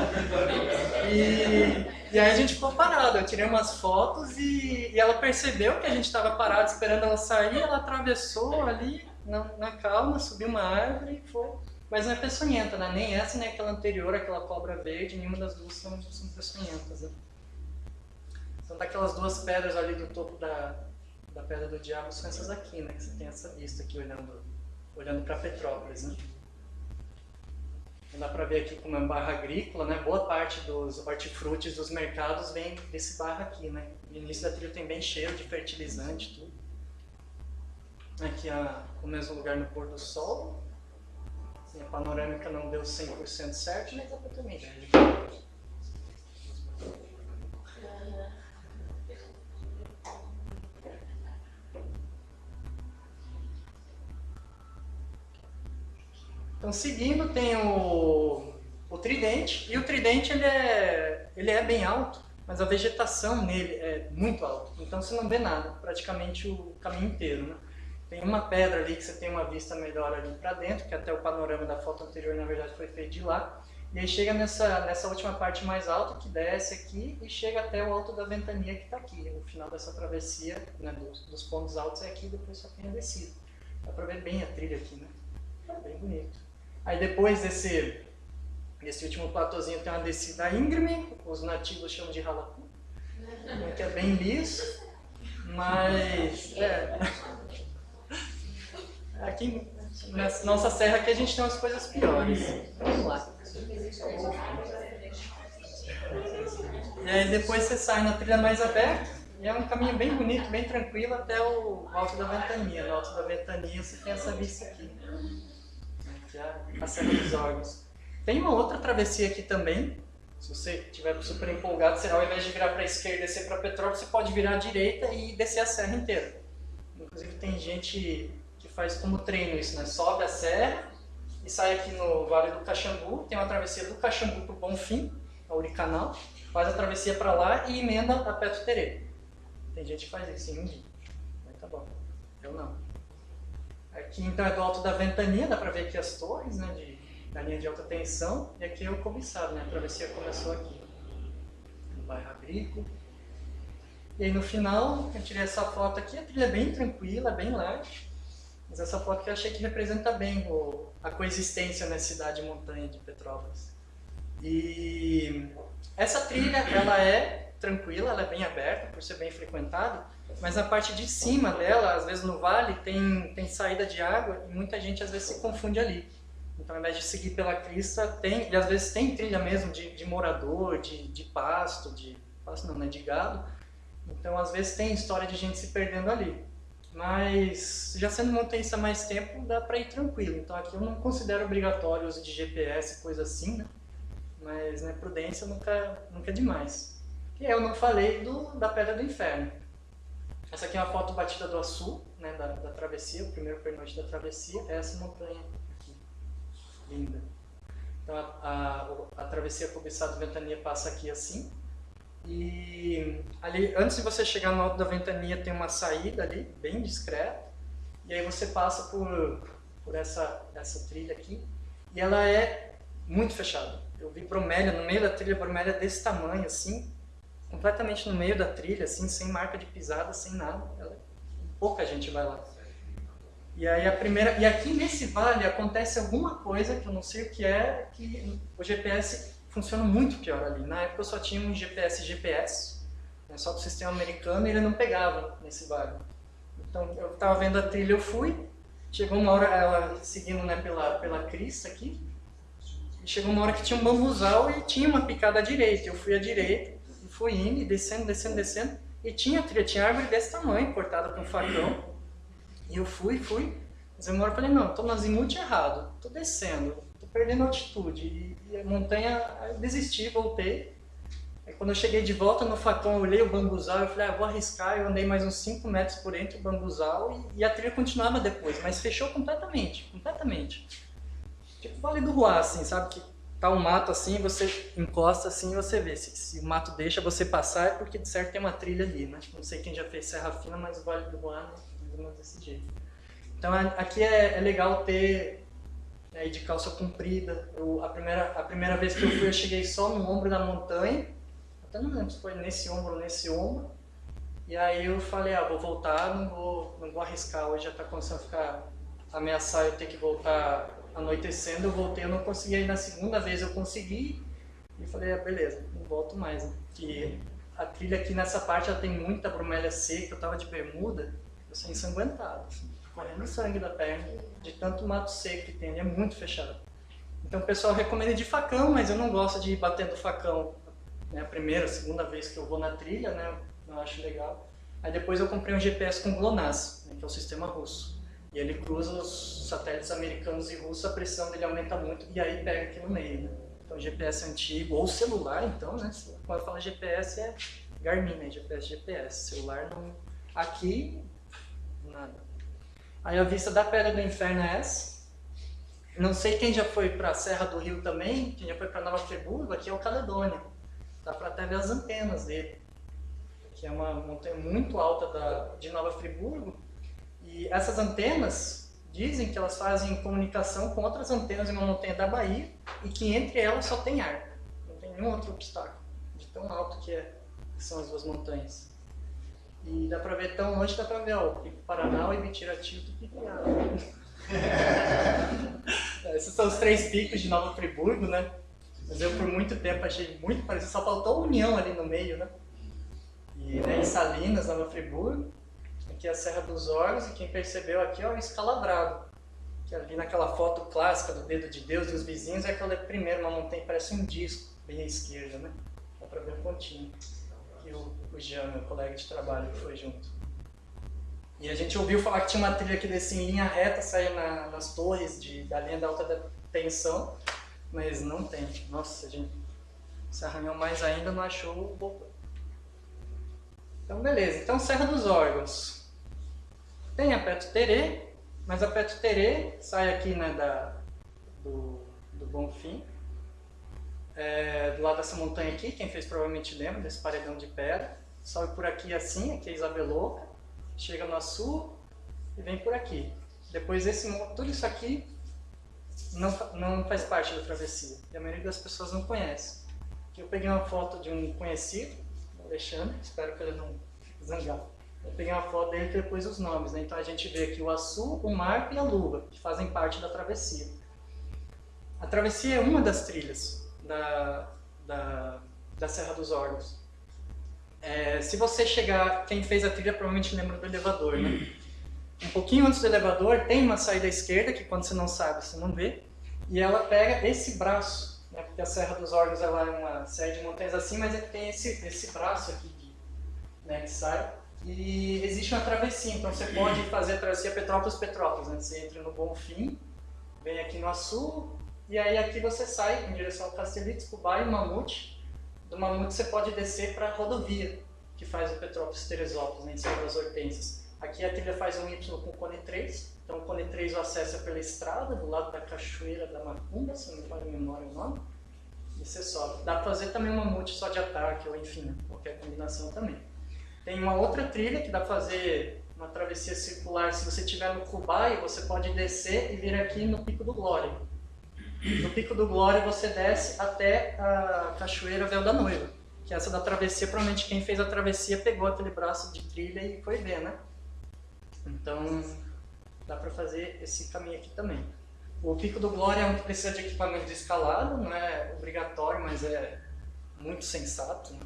E aí a gente ficou parado. Eu tirei umas fotos e ela percebeu que a gente estava parado esperando ela sair. Ela atravessou ali na calma, subiu uma árvore e foi. Mas não é peçonhenta, né? Nem essa, nem aquela anterior, aquela cobra verde, nenhuma das duas são peçonhentas, né? Então daquelas duas pedras ali do topo da Pedra do Diabo são essas aqui, né? Que você tem essa vista aqui olhando para Petrópolis, né? Dá para ver aqui como é um bairro agrícola, né? Boa parte dos hortifrutis dos mercados vem desse bairro aqui, né? No início da trilha tem bem cheio de fertilizante, tudo. Aqui o mesmo lugar no pôr do sol. A panorâmica não deu 100% certo, mas dá para ter uma ideia. Então, seguindo, tem o tridente, e o tridente ele é bem alto, mas a vegetação nele é muito alta, então você não vê nada, praticamente o caminho inteiro, né? Tem uma pedra ali que você tem uma vista melhor ali para dentro, que até o panorama da foto anterior, na verdade, foi feito de lá. E aí chega nessa última parte mais alta, que desce aqui e chega até o alto da ventania que está aqui. O final dessa travessia, né, dos pontos altos é aqui, depois só tem a descida. Dá para ver bem a trilha aqui, né? É bem bonito. Aí depois desse último platôzinho tem uma descida íngreme, os nativos chamam de ralacu, que é bem liso, mas... Aqui, nessa nossa serra aqui, a gente tem umas coisas piores. Vamos lá. E aí depois você sai na trilha mais aberta, e é um caminho bem bonito, bem tranquilo até o Alto da Ventania. No Alto da Ventania você tem essa vista aqui, que é a Serra dos Órgãos. Tem uma outra travessia aqui também, se você estiver super empolgado, será ao invés de virar para a esquerda e descer para Petrópolis, você pode virar à direita e descer a serra inteira. Inclusive tem gente que faz como treino isso, né? Sobe a serra e sai aqui no Vale do Caxambu, tem uma travessia do Caxambu para o Bonfim, a Uricanal, faz a travessia para lá e emenda a Petro Terê. Tem gente que faz isso em um dia, mas tá bom, eu não. Aqui então é do Alto da Ventania, dá para ver aqui as torres, né, da linha de alta tensão, e aqui é o cobiçado, né, a travessia começou aqui, no bairro Abrigo. E aí no final, eu tirei essa foto aqui, a trilha é bem tranquila, bem larga, mas essa foto que eu achei que representa bem a coexistência na cidade e montanha de Petrópolis. E essa trilha, ela é tranquila, ela é bem aberta, por ser bem frequentada, mas a parte de cima dela, às vezes no vale, tem saída de água e muita gente às vezes se confunde ali. Então, ao invés de seguir pela crista, e às vezes tem trilha mesmo de morador, de pasto, de gado. Então, às vezes tem história de gente se perdendo ali. Mas, já sendo montanhista há mais tempo, dá para ir tranquilo. Então, aqui eu não considero obrigatório o uso de GPS, coisa assim, né? Mas, né, prudência nunca é demais. E eu não falei da Pedra do Inferno. Essa aqui é uma foto batida do Açu, né, da travessia, o primeiro pernoite da travessia, é essa montanha aqui, linda. Então a travessia cobiçada Ventania passa aqui assim, e ali, antes de você chegar no Alto da Ventania, tem uma saída ali, bem discreta, e aí você passa por essa trilha aqui, e ela é muito fechada. Eu vi bromélia, no meio da trilha, bromélia desse tamanho, assim, completamente no meio da trilha, assim, sem marca de pisada, sem nada. Pouca gente vai lá. E aí e aqui nesse vale acontece alguma coisa que eu não sei o que é, que o GPS funciona muito pior ali. Na época eu só tinha um GPS, né, só do sistema americano, e ele não pegava nesse vale. Então eu estava vendo a trilha, eu fui, chegou uma hora, ela seguindo, né, pela crista aqui, e chegou uma hora que tinha um bambuzal e tinha uma picada à direita. Eu fui à direita, fui indo e descendo, e tinha trilha, tinha árvore desse tamanho, cortada com um facão, e eu fui, mas uma hora eu falei, não, estou no azimuth errado, estou descendo, estou perdendo altitude, e a montanha, eu desisti, voltei, aí quando eu cheguei de volta no facão, eu olhei o bambuzal, eu falei, vou arriscar, eu andei mais uns 5 metros por entre o bambuzal, e a trilha continuava depois, mas fechou completamente, tipo o Vale do Ruá, assim, sabe, que tá um mato assim, você encosta assim e você vê. Se o mato deixa você passar, é porque de certo tem uma trilha ali, né? Não sei quem já fez Serra Fina, mas o Vale do Ruá, né? Mais ou menos desse jeito. Então aqui é legal ter de calça comprida. A primeira vez que eu fui, eu cheguei só no ombro da montanha. Até não lembro se foi nesse ombro ou nesse ombro. E aí eu falei, vou voltar, não vou arriscar. Hoje já tá começando a ficar ameaçar eu ter que voltar anoitecendo. Eu voltei, eu não consegui, aí na segunda vez eu consegui e falei, beleza, não volto mais, né? Que a trilha aqui nessa parte ela tem muita bromélia seca, eu tava de bermuda, eu saí ensanguentado, assim, correndo sangue da perna, de tanto mato seco que tem, ele é muito fechado. Então o pessoal recomenda de facão, mas eu não gosto de ir batendo facão, né, a primeira, segunda vez que eu vou na trilha, né, eu acho legal. Aí depois eu comprei um GPS com GLONASS, né, que é o sistema russo. E ele cruza os satélites americanos e russos, a pressão dele aumenta muito e aí pega aqui no meio, né? Então GPS antigo, ou celular então, né? Quando fala GPS é Garmin, né? GPS. Celular não... Aqui, nada. Aí a vista da Pedra do Inferno é essa. Não sei quem já foi para a Serra do Rio também, quem já foi para Nova Friburgo, aqui é o Caledônia. Dá para até ver as antenas dele. Que é uma montanha muito alta de Nova Friburgo. E essas antenas, dizem que elas fazem comunicação com outras antenas em uma montanha da Bahia e que entre elas só tem ar. Não tem nenhum outro obstáculo, de tão alto que são as duas montanhas. E dá pra ver tão longe, dá pra ver o Pico Paraná, o Ibitirati e o Pipiá. Esses são os 3 picos de Nova Friburgo, né? Mas eu por muito tempo achei muito parecido, só faltou a União ali no meio, né? E em Salinas, Nova Friburgo. Aqui é a Serra dos Órgãos, e quem percebeu aqui é o Escalabrado, que ali naquela foto clássica do Dedo de Deus e os vizinhos, é aquela primeira, uma montanha, parece um disco, bem à esquerda, né? pra ver um pontinho. Que o Jean, meu colega de trabalho, foi junto. E a gente ouviu falar que tinha uma trilha que descia em linha reta, saía nas torres da linha da alta tensão, mas não tem. Nossa, a gente se arranhou mais ainda, não achou o botão. Então beleza, então Serra dos Órgãos. Tem a Petro Terê, mas a Petro Terê sai aqui, né, do Bonfim. Do lado dessa montanha aqui, quem fez provavelmente lembra desse paredão de pedra. Sobe por aqui assim, aqui é Isabeloca, chega no Açu e vem por aqui. Depois tudo isso aqui não faz parte da travessia, e a maioria das pessoas não conhece. Aqui eu peguei uma foto de um conhecido, o Alexandre, espero que ele não fique zangado. Eu peguei uma foto dele e depois os nomes, né? Então a gente vê aqui o Açu, o Marco e a Luba, que fazem parte da travessia. A travessia é uma das trilhas da Serra dos Órgãos. Se você chegar, quem fez a trilha provavelmente lembra do elevador, né? Um pouquinho antes do elevador tem uma saída à esquerda, que quando você não sabe, você não vê, e ela pega esse braço, né? Porque a Serra dos Órgãos ela é uma série de montanhas assim, mas tem esse braço aqui, né, que sai, e existe uma travessia, então você pode fazer a travessia Petrópolis-Petrópolis, né? Você entra no Bonfim, vem aqui no Açu, e aí aqui você sai em direção ao Castelito, Cubá e Mamute. Do Mamute você pode descer para a rodovia, que faz o Petrópolis-Teresópolis, né, em Serra das Hortênsias. Aqui a trilha faz um Y com o Cone 3, então o Cone 3 o acesso é pela estrada, do lado da Cachoeira da Macumba, se não me falha a memória o nome, e você sobe. Dá para fazer também um Mamute só de ataque, ou enfim, né, qualquer combinação também. Tem uma outra trilha que dá para fazer uma travessia circular, se você estiver no Cubai, você pode descer e vir aqui no Pico do Glória. No Pico do Glória você desce até a Cachoeira Véu da Noiva, que é essa da travessia, provavelmente quem fez a travessia pegou aquele braço de trilha e foi ver, né? Então dá para fazer esse caminho aqui também. O Pico do Glória é um que precisa de equipamento de escalada, não é obrigatório, mas é muito sensato, né?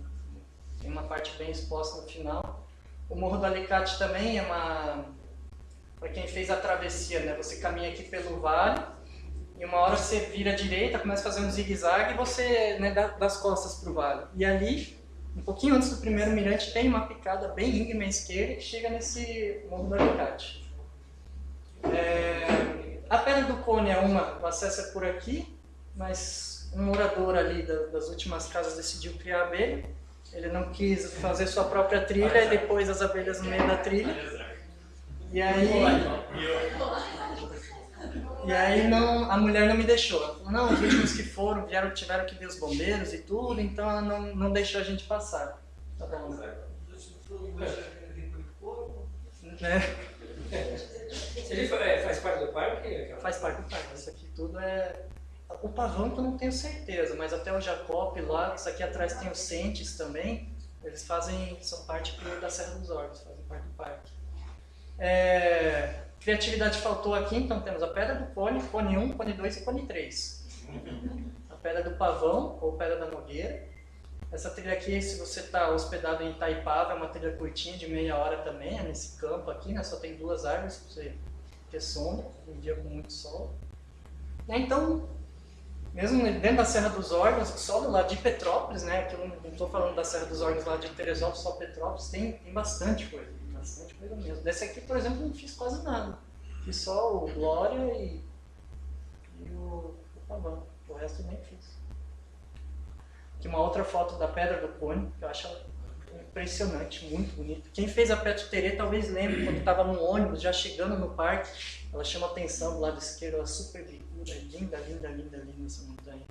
Tem uma parte bem exposta no final. O Morro do Alicate também é para quem fez a travessia, né? Você caminha aqui pelo vale, e uma hora você vira à direita, começa a fazer um zigue-zague e você, né, dá as costas para o vale. E ali, um pouquinho antes do primeiro mirante, tem uma picada bem íngreme à esquerda que chega nesse Morro do Alicate. A Pedra do Cone é o acesso é por aqui, mas um morador ali das últimas casas decidiu criar abelha. Ele não quis fazer sua própria trilha e depois as abelhas no meio da trilha. E aí a mulher não me deixou. Ela falou, não, os últimos que foram tiveram que ver os bombeiros e tudo, então ela não deixou a gente passar. Tá bom. Ele faz parte do parque? Faz parte do parque. Isso aqui tudo é... O Pavão que eu não tenho certeza, mas até o Jacob lá, isso aqui atrás tem os Sentes também, eles são parte da Serra dos Órgãos, fazem parte do parque. Criatividade faltou aqui, então temos a Pedra do Cone, Cone 1, Cone 2 e Cone 3. A Pedra do Pavão, ou Pedra da Nogueira. Essa trilha aqui, se você está hospedado em Itaipava, é uma trilha curtinha de meia hora também, é nesse campo aqui, né? Só tem 2 árvores para você ter sombra, um dia com muito sol. Então, mesmo dentro da Serra dos Órgãos, só do lado de Petrópolis, né? Que eu não estou falando da Serra dos Órgãos lá de Teresópolis, só Petrópolis, tem bastante coisa mesmo. Desse aqui, por exemplo, não fiz quase nada. Fiz só o Glória e o Pavão. O resto eu nem fiz. Aqui uma outra foto da Pedra do Cone, que eu acho impressionante, muito bonito. Quem fez a Petro Terê talvez lembre, quando estava no ônibus, já chegando no parque, ela chama atenção do lado esquerdo, ela é super bicuda, linda, linda, linda, linda essa montanha.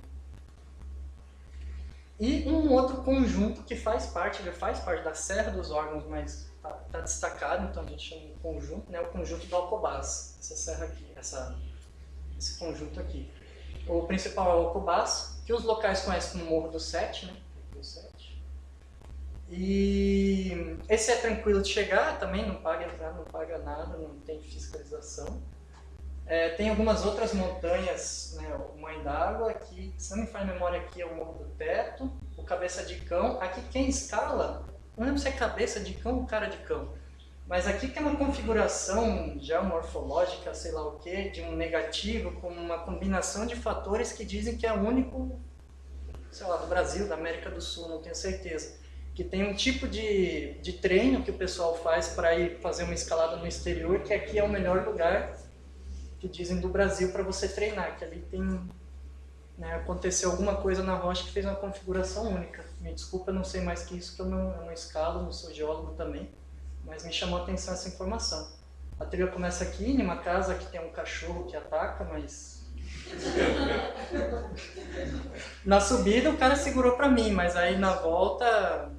E um outro conjunto que faz parte da Serra dos Órgãos, mas está destacado, então a gente chama de conjunto, né? O conjunto do Alcobaça, essa serra aqui, esse conjunto aqui. O principal é o Alcobaça, que os locais conhecem como Morro do Sete, né? E esse é tranquilo de chegar, também não paga entrada, não paga nada, não tem fiscalização. Tem algumas outras montanhas, né, o Mãe d'Água, que, se não me falha a memória, aqui é o Morro do Teto, o Cabeça de Cão. Aqui quem escala, não lembro se é Cabeça de Cão ou Cara de Cão, mas aqui tem uma configuração geomorfológica, sei lá o que, de um negativo com uma combinação de fatores que dizem que é o único sei lá, do Brasil, da América do Sul, não tenho certeza, que tem um tipo de treino que o pessoal faz para ir fazer uma escalada no exterior, que aqui é o melhor lugar, que dizem do Brasil, para você treinar, que ali tem, né, aconteceu alguma coisa na rocha que fez uma configuração única. Me desculpa, eu não sei mais que isso, que eu não escalo, não sou geólogo também, mas me chamou a atenção essa informação. A trilha começa aqui, em uma casa que tem um cachorro que ataca, mas... Na subida o cara segurou pra mim, mas aí na volta...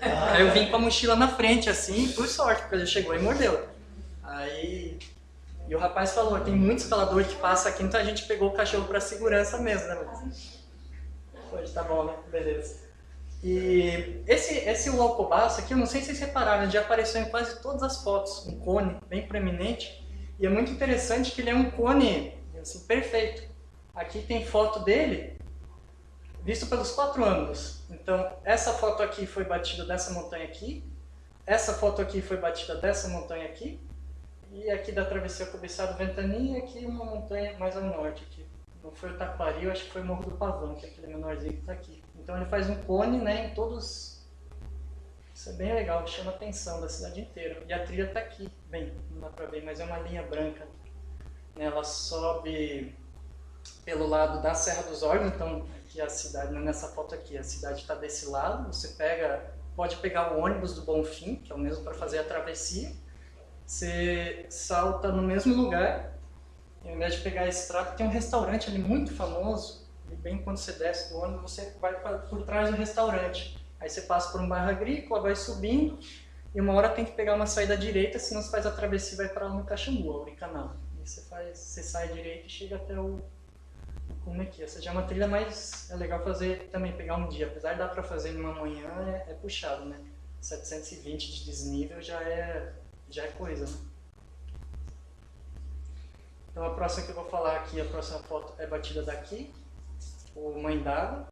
Aí eu vim com a mochila na frente, assim, por sorte, porque ele chegou e mordeu. Aí... E o rapaz falou, tem muito escalador que passa aqui, então a gente pegou o cachorro pra segurança mesmo, né? Hoje tá bom, né? Beleza. E esse Uaucobaço aqui, eu não sei se vocês repararam, ele já apareceu em quase todas as fotos, um cone bem proeminente. E é muito interessante que ele é um cone, assim, perfeito. Aqui tem foto dele, visto pelos 4 ângulos. Então, essa foto aqui foi batida dessa montanha aqui, essa foto aqui foi batida dessa montanha aqui, e aqui da travessia Cobiçado Ventania, e aqui uma montanha mais ao norte. Aqui. Não foi o Taquari, eu acho que foi o Morro do Pavão, que é aquele menorzinho que está aqui. Então ele faz um cone, né, em todos... Isso é bem legal, chama a atenção da cidade inteira. E a trilha está aqui, bem, não dá para ver, mas é uma linha branca. Ela sobe pelo lado da Serra dos Órgãos, então aqui a cidade, nessa foto aqui, a cidade está desse lado. Você pode pegar o ônibus do Bonfim, que é o mesmo para fazer a travessia. Você salta no mesmo lugar, e ao invés de pegar a estrada, tem um restaurante ali muito famoso, e bem quando você desce do ônibus, você vai por trás do restaurante. Aí você passa por um bairro agrícola, vai subindo, e uma hora tem que pegar uma saída direita, senão você faz a travessia e vai para lá no Caxambu, Auricanal. E você sai direito e chega até o Cumequi. Essa já é uma trilha, mas é legal fazer também, pegar um dia. Apesar de dar para fazer em uma manhã, é puxado, né? 720 de desnível já é coisa, né? Então a próxima que eu vou falar aqui, a próxima foto é batida daqui, o Mãe d'Água.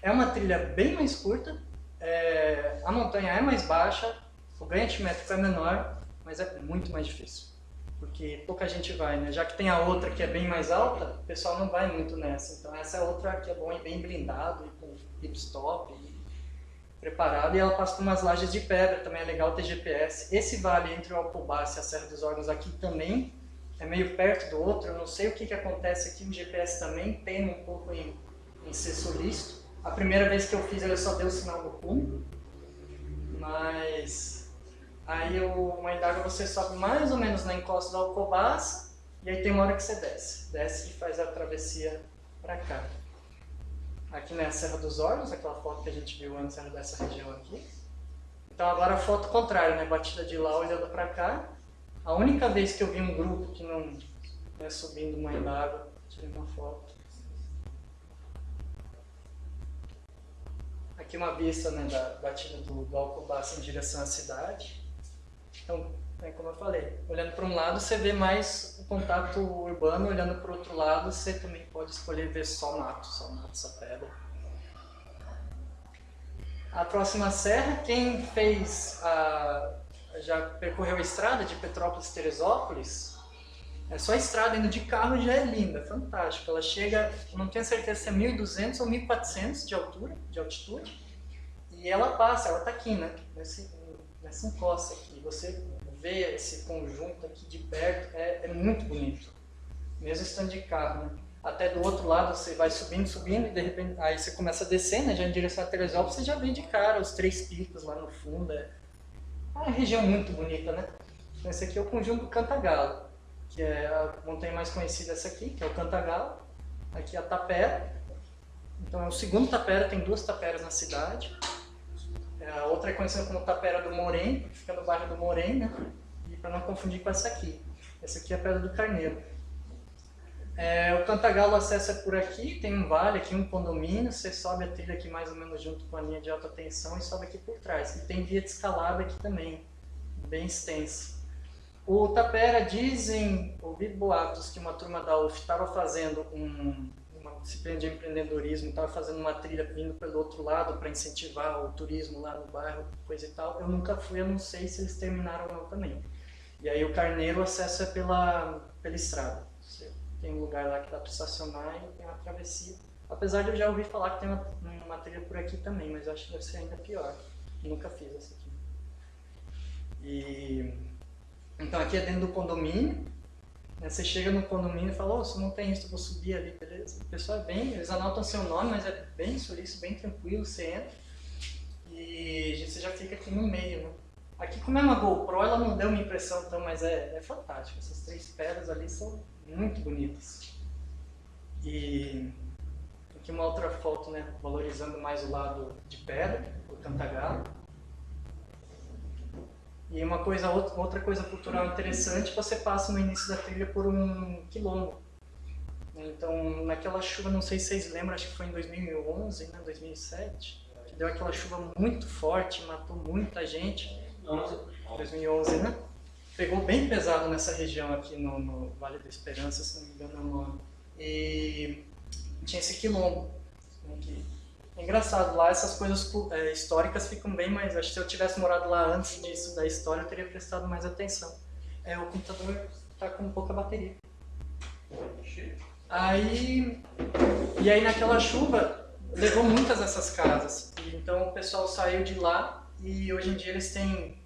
É uma trilha bem mais curta, a montanha é mais baixa, o ganho altimétrico é menor, mas é muito mais difícil, porque pouca gente vai, né? Já que tem a outra que é bem mais alta, o pessoal não vai muito nessa. Então essa é outra que é bom e bem blindado, e com pit-stop, preparado, e ela passa por umas lajes de pedra, também é legal ter GPS. Esse vale entre o Alcobaça e a Serra dos Órgãos aqui também é meio perto do outro, eu não sei o que acontece aqui, o GPS também tem um pouco em ser solícito. A primeira vez que eu fiz ele só deu sinal no fundo, mas aí o Mãe d'Água você sobe mais ou menos na encosta do Alcobaça, e aí tem uma hora que você desce e faz a travessia para cá. Aqui na Serra dos Órgãos, aquela foto que a gente viu antes era dessa região aqui. Então agora a foto contrária, né? Batida de lá olhando para cá. A única vez que eu vi um grupo que não é subindo Mãe d'Água, tirei uma foto. Aqui uma vista, né, da batida do Alcobaça em direção à cidade. Então, como eu falei, olhando para um lado você vê mais o contato urbano, olhando para o outro lado você também pode escolher ver só mato, só pedra. A próxima serra, quem já percorreu a estrada de Petrópolis a Teresópolis, é só a estrada indo de carro já é linda, fantástica. Ela chega, não tenho certeza se é 1.200 ou 1.400 de altitude, e ela está aqui, né, nessa encosta aqui. Você vê esse conjunto aqui de perto, é muito bonito, mesmo estando de carro, né? Até do outro lado você vai subindo, e de repente aí você começa a descer, né, já em direção a Teresópolis, você já vê de cara os 3 picos lá no fundo. É uma região muito bonita, né? Então esse aqui é o conjunto do Cantagalo, que é a montanha mais conhecida, essa aqui, que é o Cantagalo. Aqui a Tapera, então é o segundo Tapera, tem 2 taperas na cidade. A outra é conhecida como Tapera do Morém, que fica no bairro do Morém, né? E para não confundir com essa aqui. Essa aqui é a Pedra do Carneiro. O Cantagalo, o acesso é por aqui, tem um vale aqui, um condomínio, você sobe a trilha aqui mais ou menos junto com a linha de alta tensão e sobe aqui por trás. E tem via de escalada aqui também, bem extensa. O Tapera, ouvi boatos que uma turma da UF estava fazendo uma disciplina de empreendedorismo, estava fazendo uma trilha vindo pelo outro lado para incentivar o turismo lá no bairro, coisa e tal. Eu nunca fui, eu não sei se eles terminaram ou não também. E aí o Carneiro, o acesso é pela estrada. Tem um lugar lá que dá para estacionar e tem uma travessia. Apesar de eu já ouvir falar que tem uma trilha por aqui também, mas eu acho que deve ser ainda pior. Nunca fiz essa aqui. Então aqui é dentro do condomínio. Né? Você chega no condomínio e fala, oh, se não tem isso, eu vou subir ali, beleza? O pessoal eles anotam seu nome, mas é bem solícito, bem tranquilo, você entra. E você já fica aqui no meio, né? Aqui como é uma GoPro, ela não deu uma impressão tão, mas é fantástico. Essas 3 pedras ali são muito bonitas. E aqui uma outra foto, né, valorizando mais o lado de pedra, o Cantagalo. E outra coisa cultural interessante, você passa no início da trilha por um quilombo. Então, naquela chuva, não sei se vocês lembram, acho que foi em 2011, né, 2007, que deu aquela chuva muito forte, matou muita gente. 2011, né? Pegou bem pesado nessa região aqui no Vale da Esperança, se não me engano é o nome. E tinha esse quilombo. É engraçado, lá essas coisas históricas ficam bem mais... Acho que se eu tivesse morado lá antes disso, da história, eu teria prestado mais atenção. O computador está com pouca bateria. E aí naquela chuva, levou muitas dessas casas. Então o pessoal saiu de lá e hoje em dia eles têm...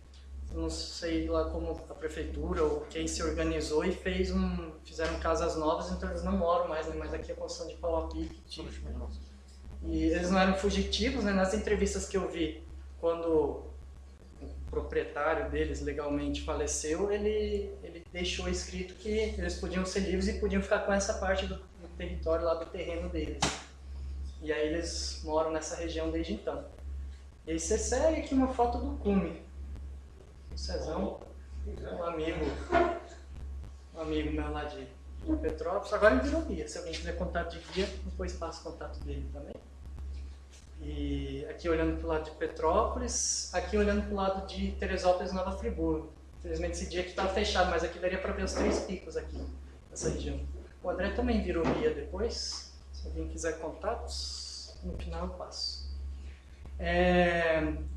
Não sei lá como a prefeitura ou quem se organizou e fizeram casas novas, então eles não moram mais, né? Mas aqui é a construção de pau a pique. E eles não eram fugitivos, né? Nas entrevistas que eu vi, quando o proprietário deles legalmente faleceu, ele deixou escrito que eles podiam ser livres e podiam ficar com essa parte do território lá do terreno deles. E aí eles moram nessa região desde então. E aí você segue aqui uma foto do cume. O Cezão, um amigo meu lá de Petrópolis, agora ele virou guia. Se alguém quiser contato de guia, depois passa o contato dele também. E aqui olhando para o lado de Petrópolis, aqui olhando para o lado de Teresópolis e Nova Friburgo. Infelizmente esse dia aqui estava fechado, mas aqui daria para ver os 3 picos aqui, nessa região. O André também virou guia depois, se alguém quiser contatos, no final eu passo.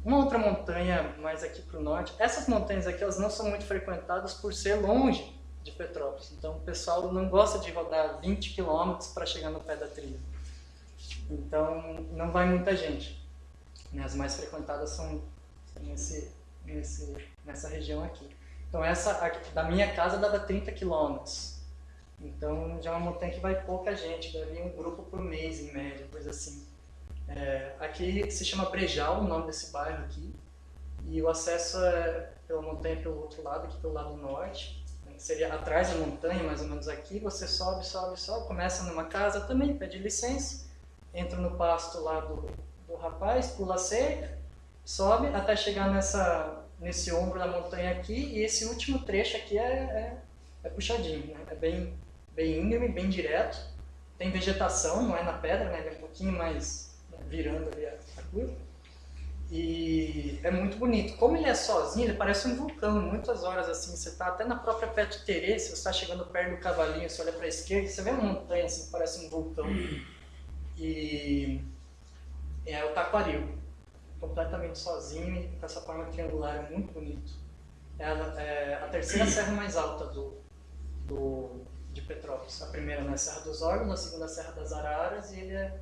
Uma outra montanha mais aqui para o norte, essas montanhas aqui elas não são muito frequentadas por ser longe de Petrópolis, então o pessoal não gosta de rodar 20 km para chegar no pé da trilha, então não vai muita gente, né? As mais frequentadas são nessa região aqui. Então essa aqui, da minha casa dava 30 km, então já é uma montanha que vai pouca gente, deve ir um grupo por mês em média, coisa assim. Aqui se chama Brejal, o nome desse bairro aqui, e o acesso é pela montanha pelo outro lado, aqui pelo lado norte, né? Seria atrás da montanha, mais ou menos aqui, você sobe, começa numa casa também, pede licença, entra no pasto lá do rapaz, pula a cerca, sobe até chegar nesse ombro da montanha aqui, e esse último trecho aqui é puxadinho, né? É bem íngreme, bem direto, tem vegetação, não é na pedra, né? É um pouquinho mais virando ali a curva, e é muito bonito. Como ele é sozinho, ele parece um vulcão, muitas horas assim, você está até na própria Petro Terê, se você está chegando perto do Cavalinho, você olha para a esquerda, você vê uma montanha assim, parece um vulcão, e é o Taquaril, completamente sozinho e com essa forma triangular, é muito bonito. É a terceira serra mais alta de Petrópolis. A primeira é a Serra dos Órgãos, a segunda é a Serra das Araras, e ele é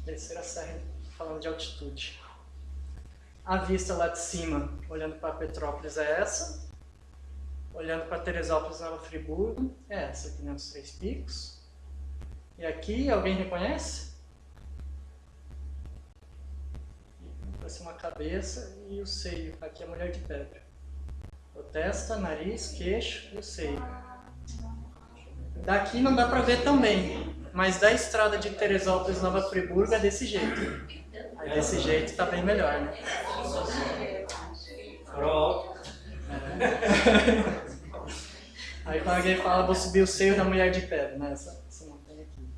terceira serra, falando de altitude. A vista lá de cima, olhando para Petrópolis, é essa. Olhando para Teresópolis e Nova Friburgo, é essa aqui, né, os 3 picos. E aqui, alguém reconhece? Parece uma cabeça e o seio. Aqui é a mulher de pedra. O testa, nariz, queixo e o seio. Daqui não dá para ver também. Mas da estrada de Teresópolis e Nova Friburgo é desse jeito. Aí desse jeito tá bem melhor, né? Aí quando alguém fala, vou subir o seio da mulher de pedra, né? Essa montanha aqui.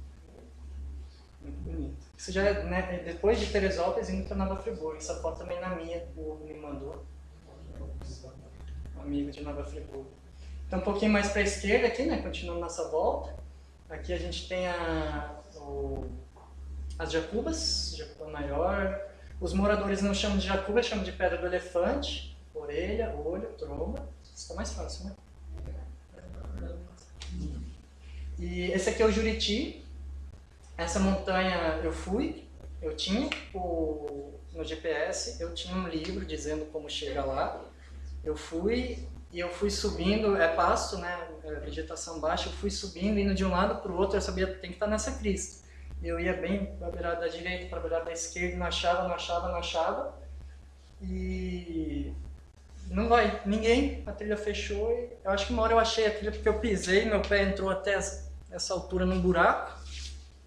Muito bonito. Isso já é, né, depois de Teresópolis indo para Nova Friburgo. Essa foto também na minha, o Hugo me mandou. Um amigo de Nova Friburgo. Então um pouquinho mais para a esquerda aqui, né? Continuando nossa volta. Aqui a gente tem as jacubas, jacuba maior. Os moradores não chamam de jacuba, chamam de pedra do elefante, orelha, olho, tromba. Isso está mais fácil, né? E esse aqui é o Juriti. Essa montanha eu tinha no GPS, eu tinha um livro dizendo como chegar lá. Eu fui subindo, é pasto, né, vegetação baixa, eu fui subindo, indo de um lado para o outro, eu sabia que tem que estar nessa crista. Eu ia bem para a beirada da direita, para a beirada da esquerda, não achava. E não vai, ninguém, a trilha fechou e eu acho que uma hora eu achei a trilha porque eu pisei, meu pé entrou até essa altura num buraco.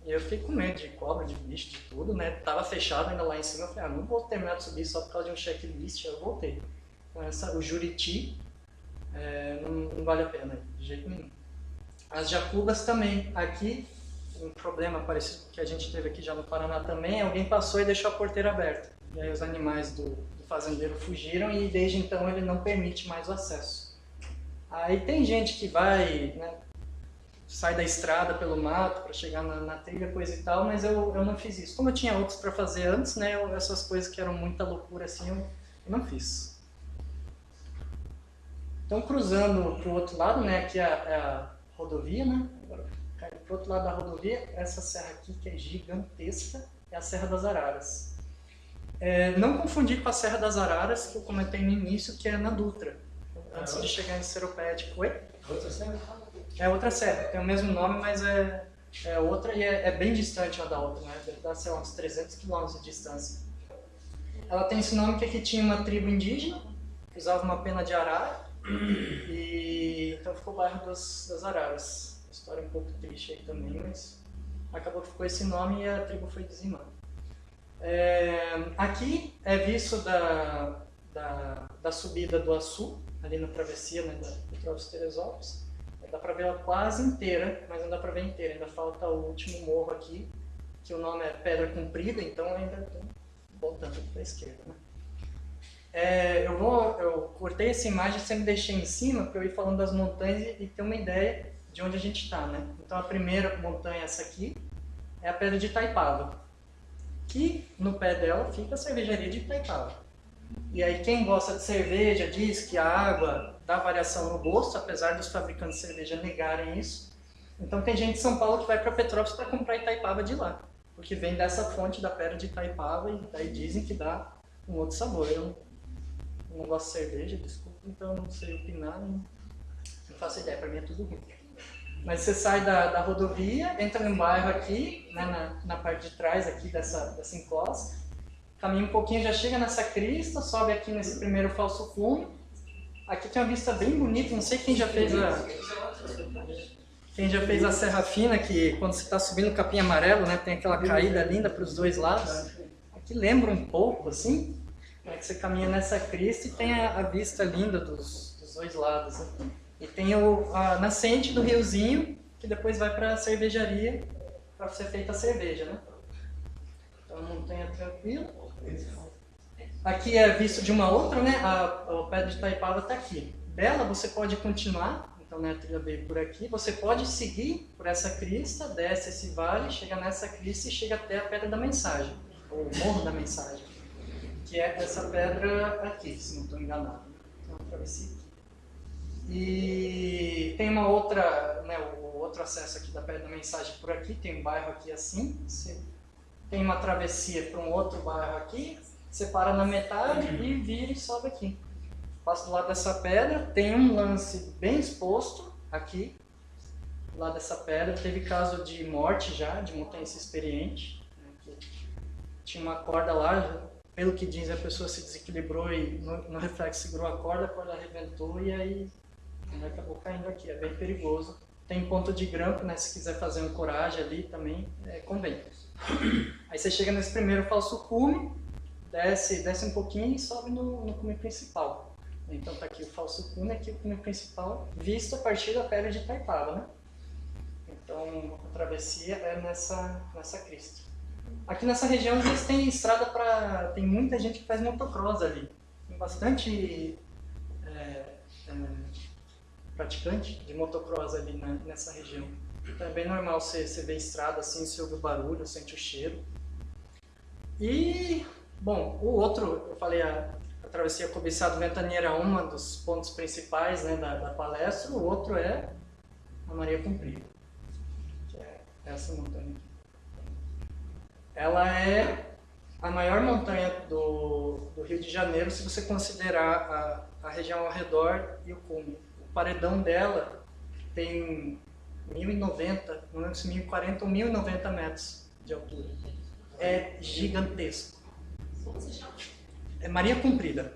E eu fiquei com medo de cobra, de bicho, de tudo, né? Tava fechado ainda lá em cima, eu falei, não vou terminar de subir só por causa de um checklist, eu voltei. Então o Juriti não vale a pena, de jeito nenhum. As Jacubas também, aqui, um problema parecido que a gente teve aqui já no Paraná também, alguém passou e deixou a porteira aberta. E aí os animais do fazendeiro fugiram e desde então ele não permite mais o acesso. Aí tem gente que vai, né, sai da estrada pelo mato para chegar na trilha, coisa e tal, mas eu não fiz isso. Como eu tinha outros para fazer antes, né, essas coisas que eram muita loucura assim, eu não fiz. Então, cruzando para o outro lado, né, aqui é a rodovia, né, agora cai para o outro lado da rodovia, essa serra aqui que é gigantesca, é a Serra das Araras. Não confundir com a Serra das Araras, que eu comentei no início, que é na Dutra, antes de chegar em Seropédica. Oi? Outra serra? É outra serra, tem o mesmo nome, mas é outra e é bem distante uma da outra, né? Deve dar, sei lá, uns 300 quilômetros de distância. Ela tem esse nome que aqui tinha uma tribo indígena, que usava uma pena de arara, e então ficou o bairro das Araras. Uma história um pouco triste aí também, mas acabou que ficou esse nome e a tribo foi dizimada. Aqui é visto da subida do Açu, ali na travessia, né, da Petrópolis Teresópolis. Dá para ver ela quase inteira, mas não dá para ver inteira, ainda falta o último morro aqui, que o nome é Pedra Comprida, então ainda estou voltando para a esquerda. Né? Eu cortei essa imagem e sempre deixei em cima para eu ir falando das montanhas e ter uma ideia de onde a gente está. Né? Então a primeira montanha, essa aqui, é a Pedra de Itaipava, que no pé dela fica a cervejaria de Itaipava. E aí quem gosta de cerveja diz que a água dá variação no gosto, apesar dos fabricantes de cerveja negarem isso. Então tem gente de São Paulo que vai para Petrópolis para comprar Itaipava de lá, porque vem dessa fonte da Pedra de Itaipava e daí dizem que dá um outro sabor. Eu não gosto de cerveja, desculpa, então não sei opinar, não faço ideia, para mim é tudo ruim. Mas você sai da rodovia, entra num bairro aqui, né, na parte de trás aqui dessa encosta, caminha um pouquinho, já chega nessa crista, sobe aqui nesse primeiro falso cume. Aqui tem uma vista bem bonita, não sei quem já fez a Serra Fina, que quando você está subindo o Capim Amarelo, né, tem aquela caída linda para os dois lados. Aqui lembra um pouco, assim, né, que você caminha nessa crista e tem a vista linda dos dois lados. Né? E tem a nascente do riozinho, que depois vai para a cervejaria, para ser feita a cerveja. Né? Então, montanha tranquila. Aqui é visto de uma outra, né? A Pedra de Itaipava está aqui. Dela você pode continuar, então né, a trilha veio por aqui, você pode seguir por essa crista, desce esse vale, chega nessa crista e chega até a Pedra da Mensagem, ou Morro da Mensagem, que é essa pedra aqui, se não estou enganado. Então, travessia aqui. E tem uma outra, né, o outro acesso aqui da Pedra da Mensagem por aqui, tem um bairro aqui assim, você tem uma travessia para um outro bairro aqui, você para na metade e vira e sobe aqui. Passa do lado dessa pedra, tem um lance bem exposto aqui, do lado dessa pedra. Teve caso de morte já, de montanhista experiente. Tinha uma corda lá, pelo que diz, a pessoa se desequilibrou e no reflexo segurou a corda arrebentou e aí acabou caindo aqui. É bem perigoso. Tem ponto de grampo, né? Se quiser fazer um coragem ali também, convém. Aí você chega nesse primeiro falso cume, desce um pouquinho e sobe no cume principal. Então tá aqui o falso cume, aqui o cume principal, visto a partir da Pedra de Itaipava, né? Então a travessia é nessa crista. Aqui nessa região eles têm estrada para... tem muita gente que faz motocross ali. Tem bastante praticante de motocross ali nessa região. Então é bem normal você ver estrada assim, você ouve o barulho, sente o cheiro. E, bom, o outro, eu falei, a travessia Cobiçado Ventania é um dos pontos principais, né, da palestra, o outro é a Maria Comprida, que é essa montanha aqui. Ela é a maior montanha do Rio de Janeiro, se você considerar a região ao redor e o cume. O paredão dela tem 1.090, não lembro se 1.040 ou 1.090 metros de altura. É gigantesco. É Maria Comprida.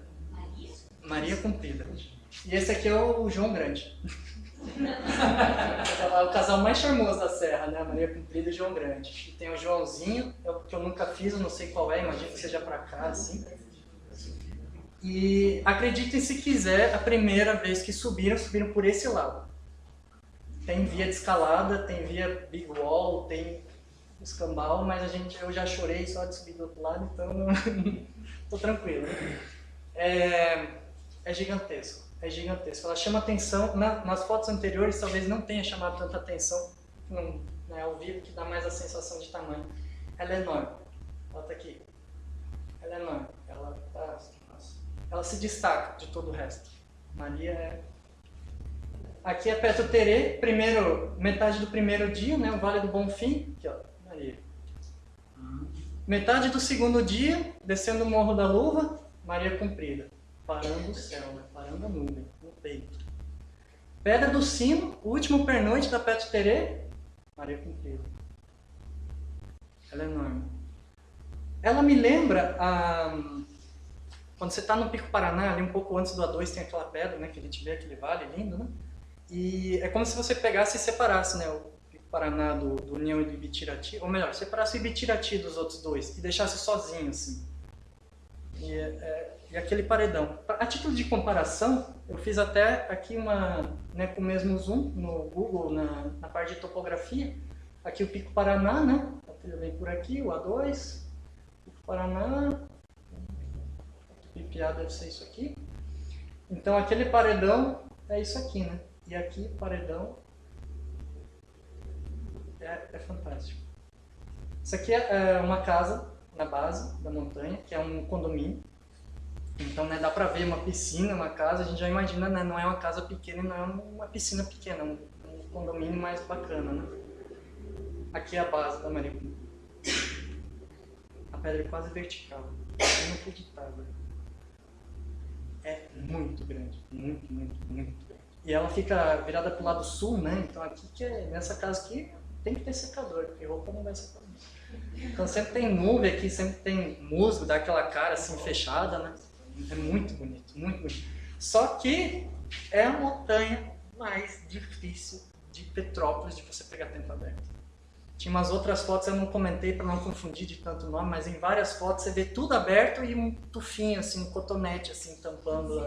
Maria Comprida. E esse aqui é o João Grande. O casal mais charmoso da Serra, né? Maria Comprida e João Grande. E tem o Joãozinho, que eu nunca fiz, eu não sei qual é, imagino que seja pra cá, assim. E acreditem se quiser, a primeira vez que subiram por esse lado. Tem via de escalada, tem via big wall, tem escambau, mas eu já chorei só de subir do outro lado, então não, tô tranquilo. É gigantesco, é gigantesco. Ela chama atenção, nas fotos anteriores talvez não tenha chamado tanta atenção, não, né, ao vivo que dá mais a sensação de tamanho. Ela é enorme, ela tá aqui, ela é enorme, ela se destaca de todo o resto. Maria é... Aqui é Petro Terê, metade do primeiro dia, né, o Vale do Bonfim, aqui ó, Maria. Metade do segundo dia, descendo o Morro da Luva, Maria Comprida. Parando o céu, né? Parando a nuvem, no peito. Pedra do Sino, o último pernoite da Petro Terê, Maria Comprida. Ela é enorme. Ela me lembra quando você está no Pico Paraná, ali um pouco antes do A2 tem aquela pedra, né, que a gente vê aquele vale lindo, né? E é como se você pegasse e separasse, né, o Pico Paraná do União e do Ibitirati, ou melhor, separasse o Ibitirati dos outros dois e deixasse sozinho, assim. E aquele paredão. A título de comparação, eu fiz até aqui né, com o mesmo zoom no Google, na parte de topografia. Aqui o Pico Paraná, né? A trilha vem por aqui, o A2, Pico Paraná, Pipiá deve ser isso aqui. Então aquele paredão é isso aqui, né? E aqui o paredão é fantástico. Isso aqui é uma casa na base da montanha, que é um condomínio. Então, né, dá pra ver uma piscina, uma casa, a gente já imagina, né, não é uma casa pequena, não é uma piscina pequena, é um condomínio mais bacana, né? Aqui é a base da Maria Comprida. A pedra é quase vertical, inacreditável. É muito grande, muito, muito, muito grande. E ela fica virada pro lado sul, né, então aqui nessa casa aqui tem que ter secador, porque roupa não vai secar. Então sempre tem nuvem aqui, sempre tem musgo, dá aquela cara assim fechada, né? É muito bonito, muito bonito. Só que é a montanha mais difícil de Petrópolis de você pegar tempo aberto. Tinha umas outras fotos, eu não comentei para não confundir de tanto nome, mas em várias fotos você vê tudo aberto e um tufinho, assim, um cotonete assim, tampando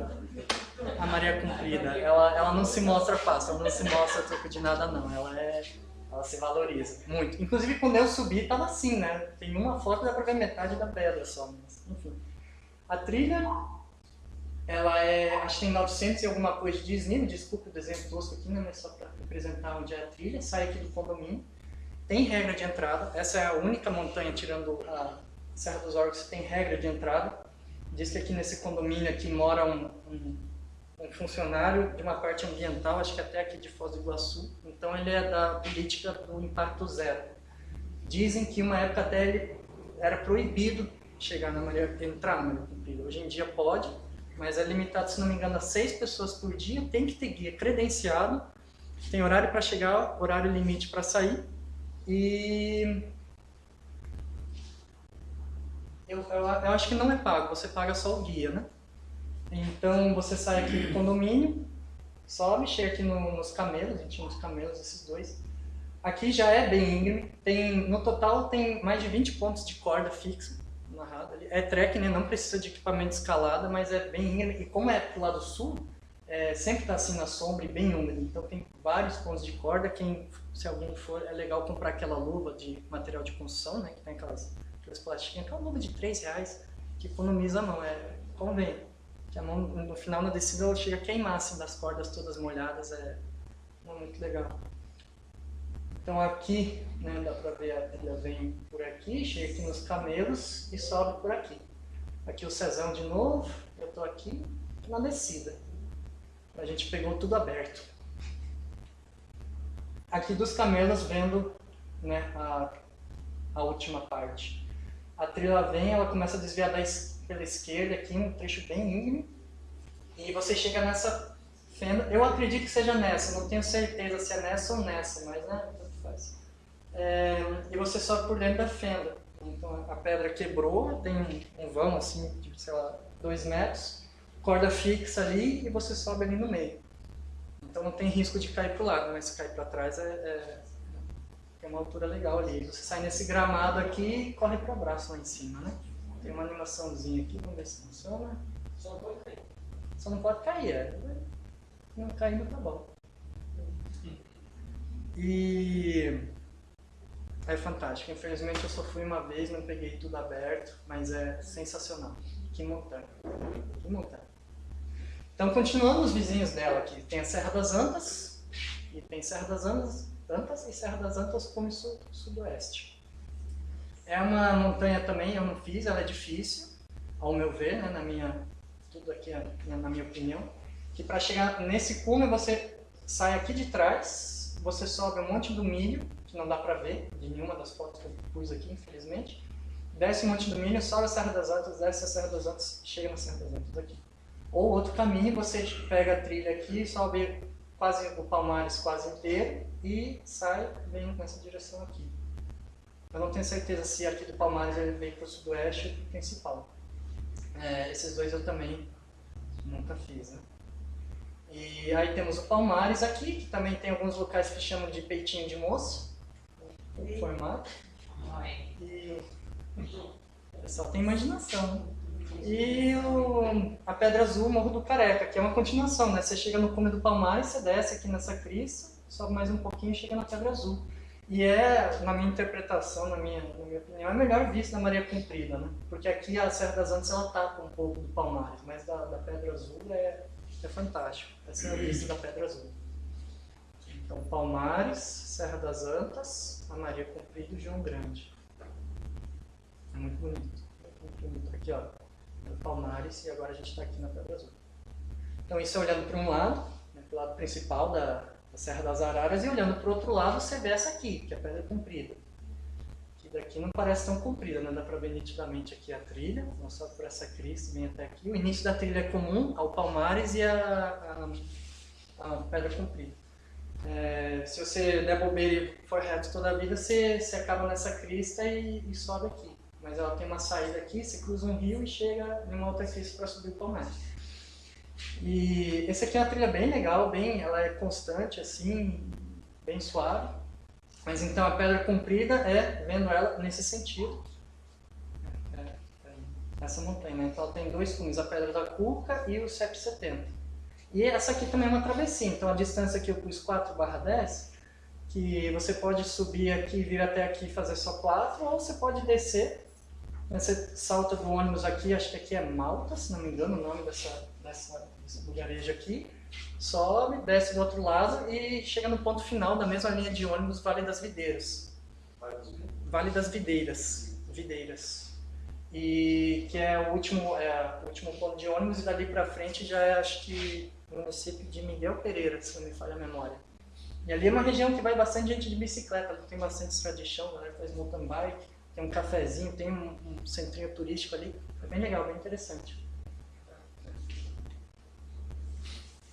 a Maria Comprida. Ela não se mostra fácil, ela não se mostra troco de nada não, ela se valoriza muito. Inclusive quando eu subi tava assim, né? Tem uma foto que dá pra ver metade da pedra só, mas enfim. A trilha, ela acho que tem 900 e alguma coisa de desnível, desculpa o desenho tosco aqui, né? Mas só para representar onde é a trilha, sai aqui do condomínio. Tem regra de entrada, essa é a única montanha, tirando a Serra dos Órgãos, que tem regra de entrada. Diz que aqui nesse condomínio aqui mora um funcionário de uma parte ambiental, acho que até aqui de Foz do Iguaçu, então ele é da política do impacto zero. Dizem que uma época até ele era proibido entrar na Maria Comprida. Hoje em dia pode, mas é limitado, se não me engano, a 6 pessoas por dia, tem que ter guia credenciado, tem horário para chegar, horário limite para sair, e eu acho que não é pago, você paga só o guia, né? Então você sai aqui do condomínio, sobe, chega aqui nos camelos, a gente chama os camelos, esses dois. Aqui já é bem íngreme, no total tem mais de 20 pontos de corda fixa amarrada ali. É trek, né? Não precisa de equipamento de escalada, mas é bem íngreme. E como é pro lado sul, sempre está assim na sombra e bem úmido. Então tem vários pontos de corda. Se alguém for, é legal comprar aquela luva de material de construção, né? Que tem aquelas plastiquinhas, aquela luva de R$3, que economiza a mão. Convém. Que a mão, no final, na descida, ela chega a queimar assim, das cordas todas molhadas. É muito legal. Então aqui, né, dá pra ver a trilha vem por aqui, chega aqui nos camelos e sobe por aqui. Aqui o Cezão de novo, eu tô aqui na descida. A gente pegou tudo aberto. Aqui dos camelos vendo, né, a última parte. A trilha vem, ela começa a desviar pela esquerda aqui, um trecho bem íngreme, e você chega nessa fenda. Eu acredito que seja nessa, não tenho certeza se é nessa ou nessa, mas né, tanto faz. E você sobe por dentro da fenda. Então a pedra quebrou, tem um vão assim, de, sei lá, 2 metros, corda fixa ali e você sobe ali no meio. Então não tem risco de cair para o lado, mas se cair para trás tem uma altura legal ali. Você sai nesse gramado aqui e corre para o braço lá em cima, né? Tem uma animaçãozinha aqui, vamos ver se funciona. Só não pode cair. Só não pode cair, Não caindo tá bom. E é fantástico. Infelizmente eu só fui uma vez, não peguei tudo aberto, mas é sensacional. Que montanha. Que montanha. Então, continuando os vizinhos dela aqui, tem a Serra das Antas, e tem Serra das Antas e Serra das Antas como sudoeste. É uma montanha também, eu não fiz, ela é difícil, ao meu ver, né, tudo aqui é na minha opinião, que para chegar nesse cume você sai aqui de trás, você sobe um monte do milho, que não dá para ver, de nenhuma das fotos que eu pus aqui, infelizmente, desce um monte do milho, sobe a Serra das Antas, desce a Serra das Antas, chega na Serra das Antas aqui. Ou outro caminho, você pega a trilha aqui, sobe quase o Palmares quase inteiro e sai, vem nessa direção aqui. Eu não tenho certeza se aqui do Palmares ele veio para o sudoeste ou para o principal. Esses dois eu também nunca fiz, né? E aí temos o Palmares aqui, que também tem alguns locais que chamam de peitinho de moço, o formato. E o pessoal tem imaginação, né? E a Pedra Azul, Morro do Careca, que é uma continuação, né? Você chega no cume do Palmares, você desce aqui nessa crista, sobe mais um pouquinho e chega na Pedra Azul. E na minha interpretação, na minha opinião, é melhor vista da Maria Comprida, né? Porque aqui a Serra das Antas ela tapa um pouco do Palmares, mas da Pedra Azul é fantástico. Essa é a vista da Pedra Azul. Então, Palmares, Serra das Antas, a Maria Comprida e o João Grande. É muito bonito. Aqui, ó, no Palmares, e agora a gente está aqui na Pedra Azul. Então, isso é olhando para um lado, né, para o lado principal da Serra das Araras, e olhando para o outro lado, você vê essa aqui, que é a Pedra Comprida. Que daqui não parece tão comprida, né? Dá para ver nitidamente aqui a trilha, não só por essa crista, vem até aqui. O início da trilha é comum ao Palmares e a Pedra Comprida. Se você der bobeira e for reto toda a vida, você acaba nessa crista e sobe aqui. Mas ela tem uma saída aqui, você cruza um rio e chega em uma outra crista para subir o Palmares. E esse aqui é uma trilha bem legal, ela é constante, assim, bem suave. Mas então a Pedra Comprida vendo ela nesse sentido, essa montanha, né? Então ela tem 2 cumes, a Pedra da Cuca e o CEP 70. E essa aqui também é uma travessia, então a distância aqui eu pus 4/10, que você pode subir aqui, vir até aqui e fazer só 4, ou você pode descer. Você salta do ônibus aqui, acho que aqui é Malta, se não me engano o nome desse lugarejo aqui. Sobe, desce do outro lado e chega no ponto final da mesma linha de ônibus, Vale das Videiras. Vale das Videiras. E que é o último ponto de ônibus, e dali pra frente já é, acho que, o município de Miguel Pereira, se não me falha a memória. E ali é uma região que vai bastante gente de bicicleta, tem bastante estrada de chão, a galera faz mountain bike. Tem um cafezinho, tem um centrinho turístico ali. É bem legal, bem interessante.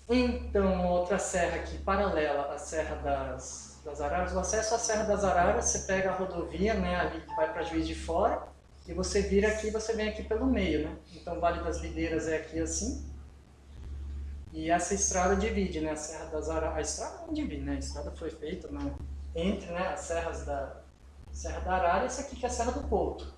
Então, outra serra aqui, paralela à Serra das Araras. O acesso à Serra das Araras, você pega a rodovia, né, ali que vai para Juiz de Fora, e você vira aqui, você vem aqui pelo meio, né? Então, o Vale das Videiras é aqui assim. E essa estrada divide, né, a Serra das Araras. A estrada não divide, né? A estrada foi feita entre, né, as serras da Serra da Arara e essa aqui que é a Serra do Couto.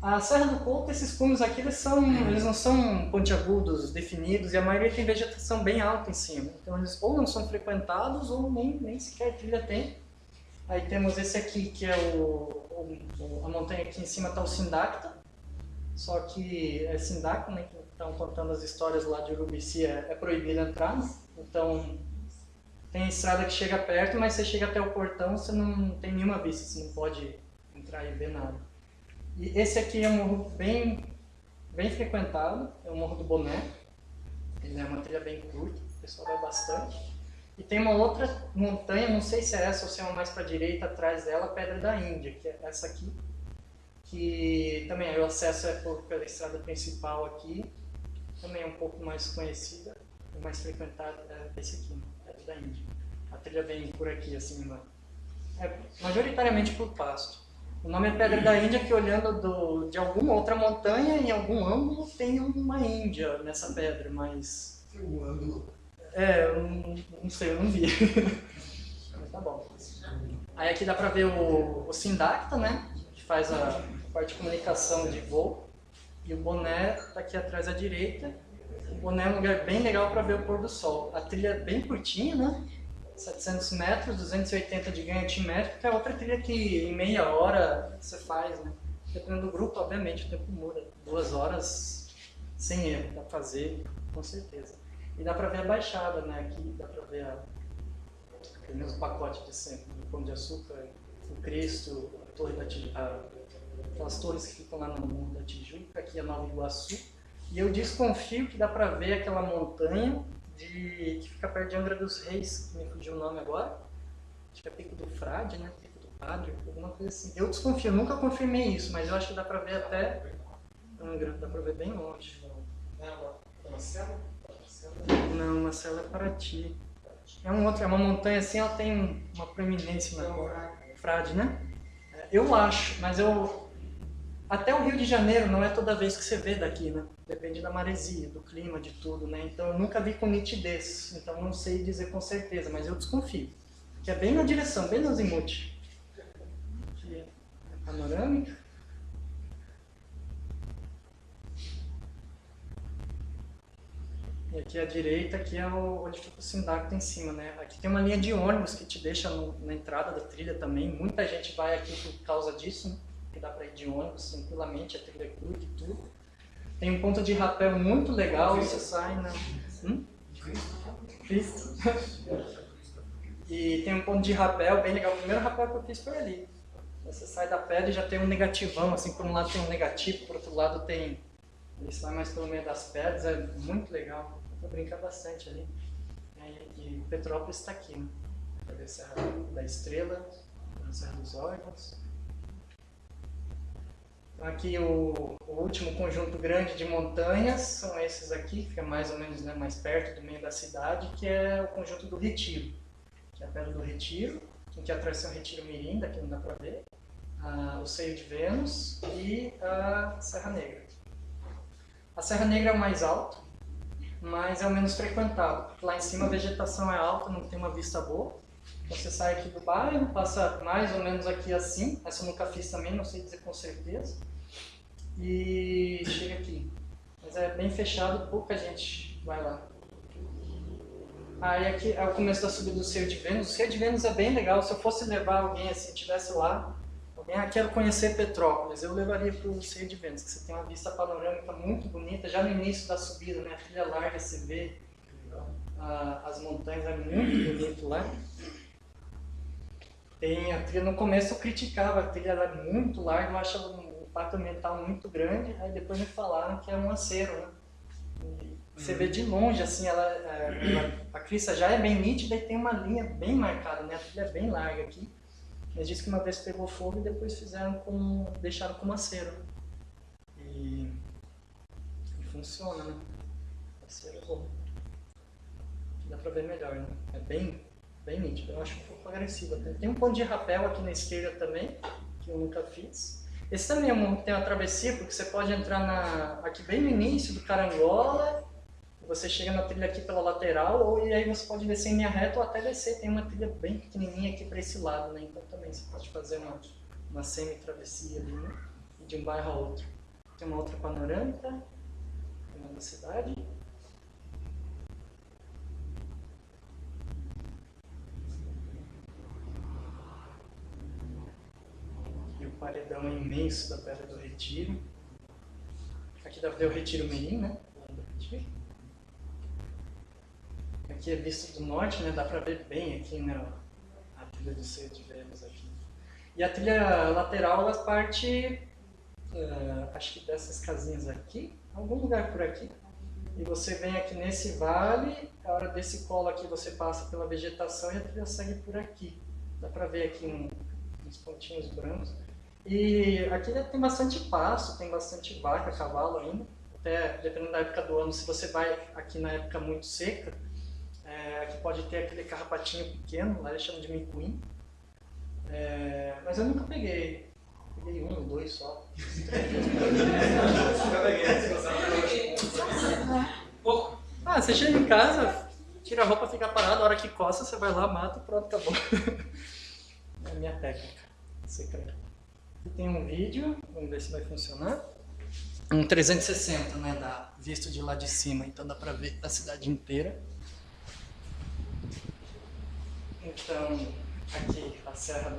A Serra do Couto, esses cumes aqui, eles não são pontiagudos, definidos, e a maioria tem vegetação bem alta em cima. Então eles ou não são frequentados ou nem sequer trilha tem. Aí temos esse aqui que é a montanha aqui em cima está o Sindacta, só que é Sindacta, né, que estão contando as histórias lá de Urubici, é proibido entrar, né? Então tem a estrada que chega perto, mas você chega até o portão, você não tem nenhuma vista, você não pode entrar e ver nada. E esse aqui é um morro bem frequentado, é o Morro do Boné. Ele é uma trilha bem curta, o pessoal vai bastante. E tem uma outra montanha, não sei se é essa ou se é uma mais para a direita, atrás dela, Pedra da Índia, que é essa aqui. Que também o acesso é pela estrada principal aqui. Também é um pouco mais conhecida, mais frequentada, é esse aqui, Pedra da Índia. A trilha vem por aqui, assim, majoritariamente por pasto. O nome é Pedra da Índia, que olhando de alguma outra montanha, em algum ângulo, tem uma Índia nessa pedra, mas... Um ângulo. Eu não sei, eu não vi. Mas tá bom. Aí aqui dá pra ver o Sindacta, né? Que faz a parte de comunicação de voo. E o Boné tá aqui atrás à direita. O Boné é um lugar bem legal para ver o pôr do sol. A trilha é bem curtinha, né? 700 metros, 280 de ganho altimétrico, que é outra trilha que em meia hora você faz, né? Dependendo do grupo, obviamente, o tempo muda. 2 horas sem erro, dá pra fazer, com certeza. E dá pra ver a baixada, né? Aqui dá pra ver o mesmo pacote de sempre, o Pão de Açúcar, o Cristo, a Torre da Tijuca, aquelas torres que ficam lá no Morro da Tijuca, aqui é Nova Iguaçu. E eu desconfio que dá pra ver aquela montanha que fica perto de Angra dos Reis, que me fugiu o nome agora. Acho que é Pico do Frade, né? Pico do Padre, alguma coisa assim. Eu desconfio, nunca confirmei isso, mas eu acho que dá pra ver até Angra, dá pra ver bem longe. Não, Marcelo é Paraty. É uma montanha assim, ela tem uma proeminência na Frade, né? Eu acho, mas até o Rio de Janeiro não é toda vez que você vê daqui, né? Depende da maresia, do clima, de tudo, né? Então eu nunca vi com nitidez, então não sei dizer com certeza, mas eu desconfio. Que é bem na direção, bem no azimuth. Aqui é a panorâmica. E aqui à direita, aqui é onde fica o Sindacta em cima, né? Aqui tem uma linha de ônibus que te deixa na entrada da trilha também. Muita gente vai aqui por causa disso, né? Que dá para ir de ônibus tranquilamente, a trilha é curta e tudo. Tem um ponto de rapel muito legal, você sai na... Cristo. E tem um ponto de rapel bem legal. O primeiro rapel que eu fiz foi ali. Você sai da pedra e já tem um negativão, assim, por um lado tem um negativo, por outro lado tem... Ele sai mais pelo meio das pedras, é muito legal. Dá pra brincar bastante ali. E Petrópolis está aqui, né? Pra ver a Serra da Estrela, a Serra dos Órgãos. Aqui o último conjunto grande de montanhas são esses aqui, que fica mais ou menos, né, mais perto do meio da cidade, que é o conjunto do Retiro, que é a Pedra do Retiro, que atravessa o Retiro Mirim, daqui não dá para ver, o Seio de Vênus e a Serra Negra. A Serra Negra é o mais alto, mas é o menos frequentado, porque lá em cima a vegetação é alta, não tem uma vista boa. Você sai aqui do bairro, passa mais ou menos aqui assim, essa eu nunca fiz também, não sei dizer com certeza. E chega aqui. Mas é bem fechado, pouca gente vai lá. Aí aqui é o começo da subida do Seio de Vênus. O Seio de Vênus é bem legal, se eu fosse levar alguém assim, estivesse lá, alguém, quero conhecer Petrópolis, eu levaria para o Seio de Vênus, que você tem uma vista panorâmica muito bonita, já no início da subida, né? A trilha larga, você vê as montanhas, é muito bonito lá. Tem a trilha, no começo eu criticava, a trilha era muito larga, eu achava um impacto ambiental muito grande, aí depois me falaram que é um acero, né? Você vê de longe, assim, a crista já é bem nítida e tem uma linha bem marcada, né? A trilha é bem larga aqui. Eles dizem que uma vez pegou fogo e depois deixaram como acero. E funciona, né? Acero é bom. Dá pra ver melhor, né? É bem nítido, eu acho um pouco agressivo. Tem um ponto de rapel aqui na esquerda também, que eu nunca fiz. Esse também tem uma travessia, porque você pode entrar aqui bem no início do Carangola, você chega na trilha aqui pela lateral, e aí você pode descer em linha reta ou até descer. Tem uma trilha bem pequenininha aqui para esse lado, né? Então também você pode fazer uma semi-travessia ali, né? De um bairro a outro. Tem uma outra panorâmica da cidade. E o paredão imenso da Pedra do Retiro. Aqui dá para ver o Retiro Mirim, né? Aqui é vista do norte, né? Dá para ver bem aqui, né? A trilha do Seio de Vênus aqui. E a trilha lateral, ela parte, acho que dessas casinhas aqui, algum lugar por aqui. e você vem aqui nesse vale, a hora desse colo aqui você passa pela vegetação e a trilha segue por aqui. Dá pra ver aqui uns pontinhos brancos. E aqui tem bastante pasto, tem bastante vaca, cavalo ainda. Até dependendo da época do ano, se você vai aqui na época muito seca, aqui pode ter aquele carrapatinho pequeno, lá eles chamam de micuim. Mas eu nunca peguei. Peguei 1 ou 2 só. Você chega em casa, tira a roupa, fica parado, a hora que coça você vai lá, mata e pronto, acabou. É a minha técnica secreta. Aqui tem um vídeo, vamos ver se vai funcionar. Um 360, né, visto de lá de cima, então dá pra ver a cidade inteira. Então, aqui a Serra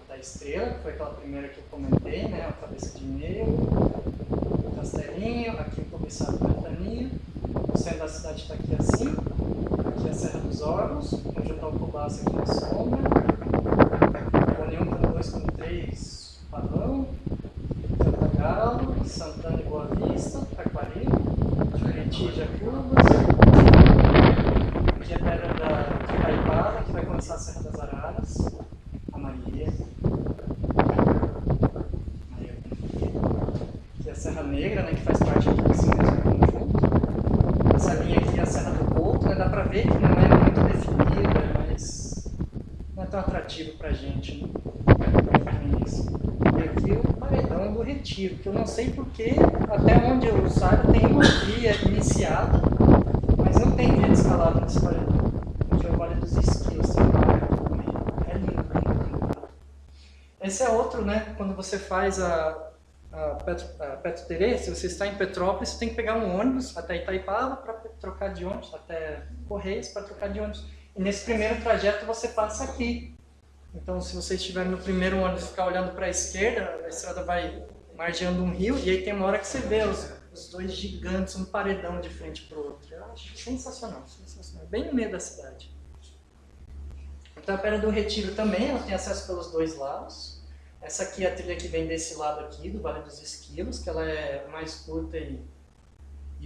da Estrela, que foi aquela primeira que eu comentei, né, a Cabeça de Negro, o Castelinho, aqui o Cobiçado Ventaninha, o centro da cidade está aqui assim, aqui a Serra dos Órgãos, onde está o Cobaço aqui na sombra, Cone 1, Cone 2, Cone 3, Pavão, Cantagalo, Santana e Boa Vista, Taquari, Juriti e Jacubas, aqui é a Pedra de Itaipava, que vai começar a Serra das Araras, a Maria, aqui é a Serra Negra, né, que faz parte aqui desse mesmo conjunto. Essa linha aqui é a Serra do Couto, né, dá pra ver que não é muito definida, mas não é tão atrativo pra gente, né? E aqui o paredão do Retiro, que eu não sei porque, até onde eu saiba, tem uma via iniciada, mas não tem via de escalada nesse paredão. Aqui é o Vale dos Esquilos, é lindo, lindo. Esse é outro, né? Quando você faz a Petro Terê, se você está em Petrópolis, você tem que pegar um ônibus até Itaipava para trocar de ônibus, até Correios para trocar de ônibus. E nesse primeiro trajeto você passa aqui. Então, se você estiver no primeiro ônibus e ficar olhando para a esquerda, a estrada vai margeando um rio, e aí tem uma hora que você vê os dois gigantes, um paredão de frente para o outro. Eu acho sensacional, sensacional. Bem no meio da cidade. Então, a Pedra do Retiro também, ela tem acesso pelos dois lados. Essa aqui é a trilha que vem desse lado aqui, do Vale dos Esquilos, que ela é mais curta e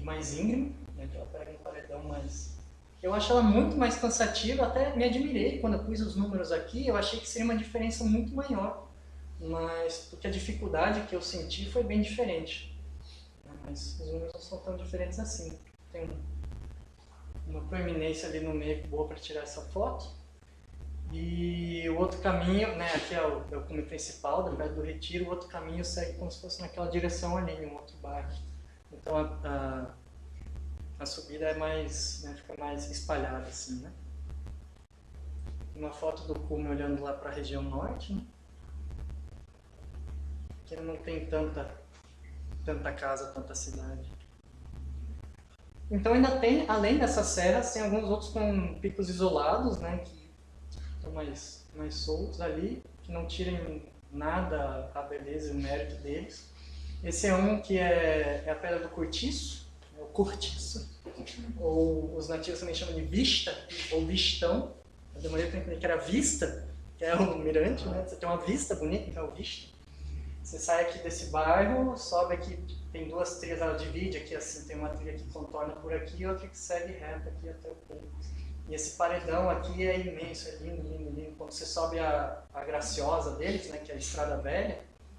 mais íngreme, né? Ela pega um paredão mais... Eu acho ela muito mais cansativa, até me admirei quando eu pus os números aqui, eu achei que seria uma diferença muito maior, mas porque a dificuldade que eu senti foi bem diferente. Mas os números não são tão diferentes assim. Tem uma proeminência ali no meio boa para tirar essa foto. E o outro caminho, né, aqui é o caminho principal da Pedra do Retiro, o outro caminho segue como se fosse naquela direção ali, em um outro bairro. Então a subida é mais, né, fica mais espalhada assim, né? Uma foto do cume olhando lá para a região norte, né? Que não tem tanta casa, tanta cidade. Então ainda tem, além dessas serras, tem alguns outros com picos isolados, né? Que estão mais soltos ali, que não tirem nada a beleza e o mérito deles. Esse é um que é a Pedra do Cortiço, o Cortiço, ou os nativos também chamam de Vista, ou Vistão. Eu demorei para entender que era Vista, que é o mirante, né? Você tem uma vista bonita, então é o Vista. Você sai aqui desse bairro, sobe aqui, tem duas trilhas, ela divide aqui assim, tem uma trilha que contorna por aqui e outra que segue reta aqui até o ponto. E esse paredão aqui é imenso, é lindo, lindo, lindo. Quando você sobe a graciosa deles, né, que é a Estrada Velha,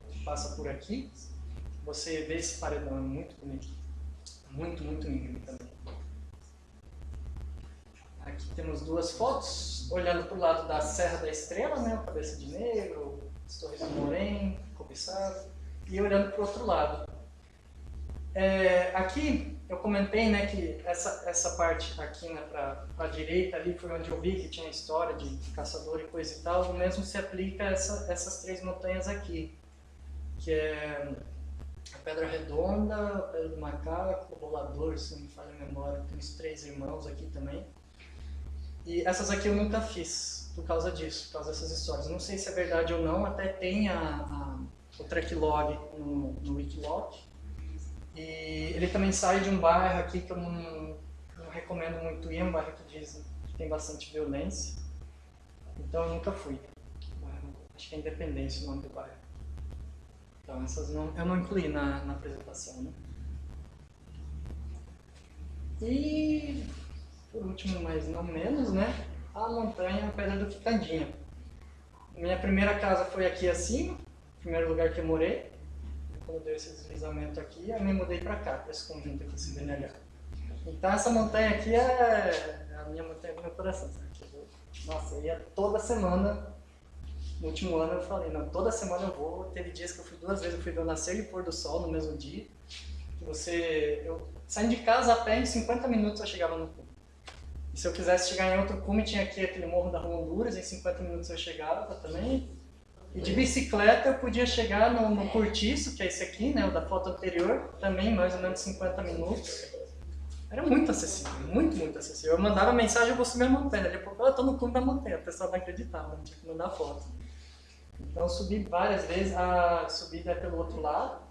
que passa por aqui, você vê esse paredão, é muito bonito. Muito, muito íngreme também. Aqui temos duas fotos, olhando para o lado da Serra da Estrela, né, Cabeça de Negro, as Torres do Morém, Cobiçado, e olhando para o outro lado. Aqui eu comentei, né, que essa parte aqui, né, para a direita ali foi onde eu vi que tinha história de caçador e coisa e tal. O mesmo se aplica a essas três montanhas aqui, que é a Pedra Redonda, a Pedra do Macaco, o Rolador, se não me falha a memória, tem os 3 irmãos aqui também. E essas aqui eu nunca fiz por causa disso, por causa dessas histórias. Eu não sei se é verdade ou não, até tem o Tracklog no Wikiloc. E ele também sai de um bairro aqui que eu não recomendo muito ir, é um bairro que dizem que tem bastante violência. Então eu nunca fui. Acho que é Independência o nome do bairro. Então essas eu não incluí na apresentação, né? E, por último, mas não menos, né, a montanha Pedra do Quitandinha. Minha primeira casa foi aqui acima, o primeiro lugar que eu morei. Quando deu esse deslizamento aqui, eu me mudei para cá, para esse conjunto aqui, esse BNH. Então essa montanha aqui é a minha montanha do meu coração. Sabe? Nossa, eu ia toda semana. No último ano eu falei, não, toda semana eu vou. Teve dias que eu fui 2 vezes, eu fui ver o nascer e o pôr do sol no mesmo dia. Eu saindo de casa a pé, em 50 minutos eu chegava no cume. E se eu quisesse chegar em outro cume, tinha aqui aquele morro da Rua Honduras, em 50 minutos eu chegava também. E de bicicleta eu podia chegar no Cortiço, que é esse aqui, né, o da foto anterior, também mais ou menos 50 minutos. Era muito acessível, muito acessível. Eu mandava mensagem, eu vou subir a montanha. Daqui a pouco, eu tô no cume da montanha, a pessoa não acreditava, não tinha que mandar foto. Então eu subi várias vezes, a subida é pelo outro lado,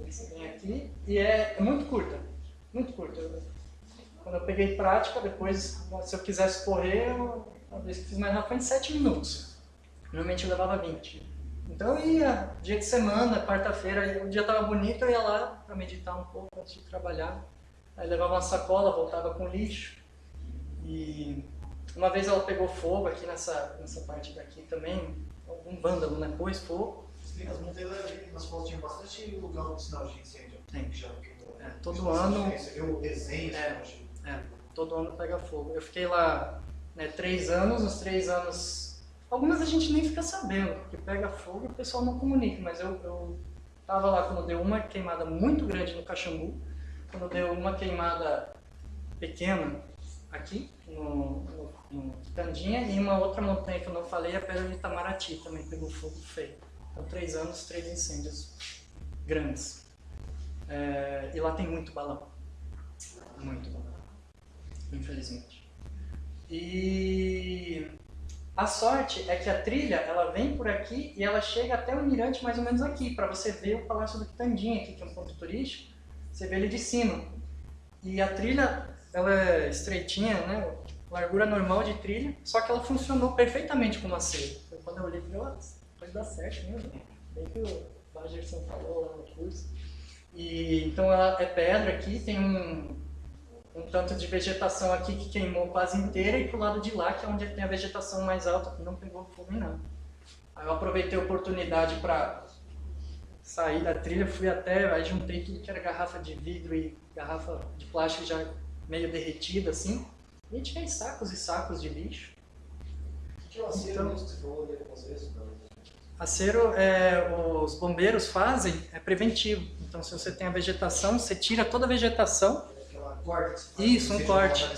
você vem aqui, e é muito curta, muito curta. Quando eu peguei prática, depois, se eu quisesse correr, a vez que eu fiz mais rápido foi em 7 minutos. Normalmente eu levava 20. Então eu ia, dia de semana, quarta-feira, o dia estava bonito, eu ia lá para meditar um pouco antes de trabalhar. Aí levava uma sacola, voltava com lixo. E uma vez ela pegou fogo aqui nessa parte daqui também. Algum vândalo, né? Pôs fogo. As montanhas nas fotos tinham bastante lugar no sinal de incêndio. Tem. Já, todo ano. Você viu o desenho? Todo ano pega fogo. Eu fiquei lá, né, 3 anos, nos 3 anos. Algumas a gente nem fica sabendo, porque pega fogo e o pessoal não comunica. Mas eu tava lá quando deu uma queimada muito grande no Caxambu. Quando deu uma queimada pequena aqui, no Quitandinha, e uma outra montanha que eu não falei, a Pedra de Itamaraty, também pegou fogo feio. Então 3 anos, 3 incêndios grandes. E lá tem muito balão. Muito balão. Infelizmente. E a sorte é que a trilha, ela vem por aqui e ela chega até o mirante mais ou menos aqui, para você ver o Palácio do Quitandinha aqui, que é um ponto turístico. Você vê ele de cima. E a trilha, ela é estreitinha, né? Largura normal de trilha, só que ela funcionou perfeitamente como acero. Quando eu olhei, eu falei, pode dar certo mesmo. Bem que o Bagerson falou lá no curso. E, então ela é pedra aqui, tem um tanto de vegetação aqui que queimou quase inteira, e pro lado de lá, que é onde tem a vegetação mais alta, que não pegou fogo nem nada. Aí eu aproveitei a oportunidade para sair da trilha, fui até, aí juntei tudo que era garrafa de vidro e garrafa de plástico já meio derretida assim, e tirei sacos e sacos de lixo. O que é o acero mesmo que você falou ali algumas vezes? Acero, os bombeiros fazem, é preventivo. Então se você tem a vegetação, você tira toda a vegetação. Aquela corte que você faz. Isso, um corte.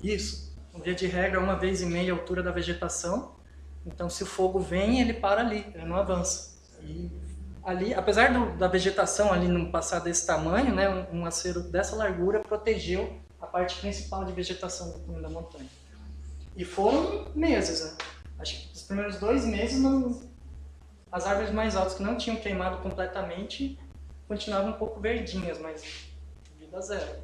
Isso. Via de regra, 1,5 a altura da vegetação. Então se o fogo vem, ele para ali, ele não avança. E ali, apesar da vegetação ali não passar desse tamanho, né, um acero dessa largura protegeu a parte principal de vegetação do cume da montanha. E foram meses, né? Acho que os primeiros 2 meses, as árvores mais altas que não tinham queimado completamente continuavam um pouco verdinhas, mas vida zero.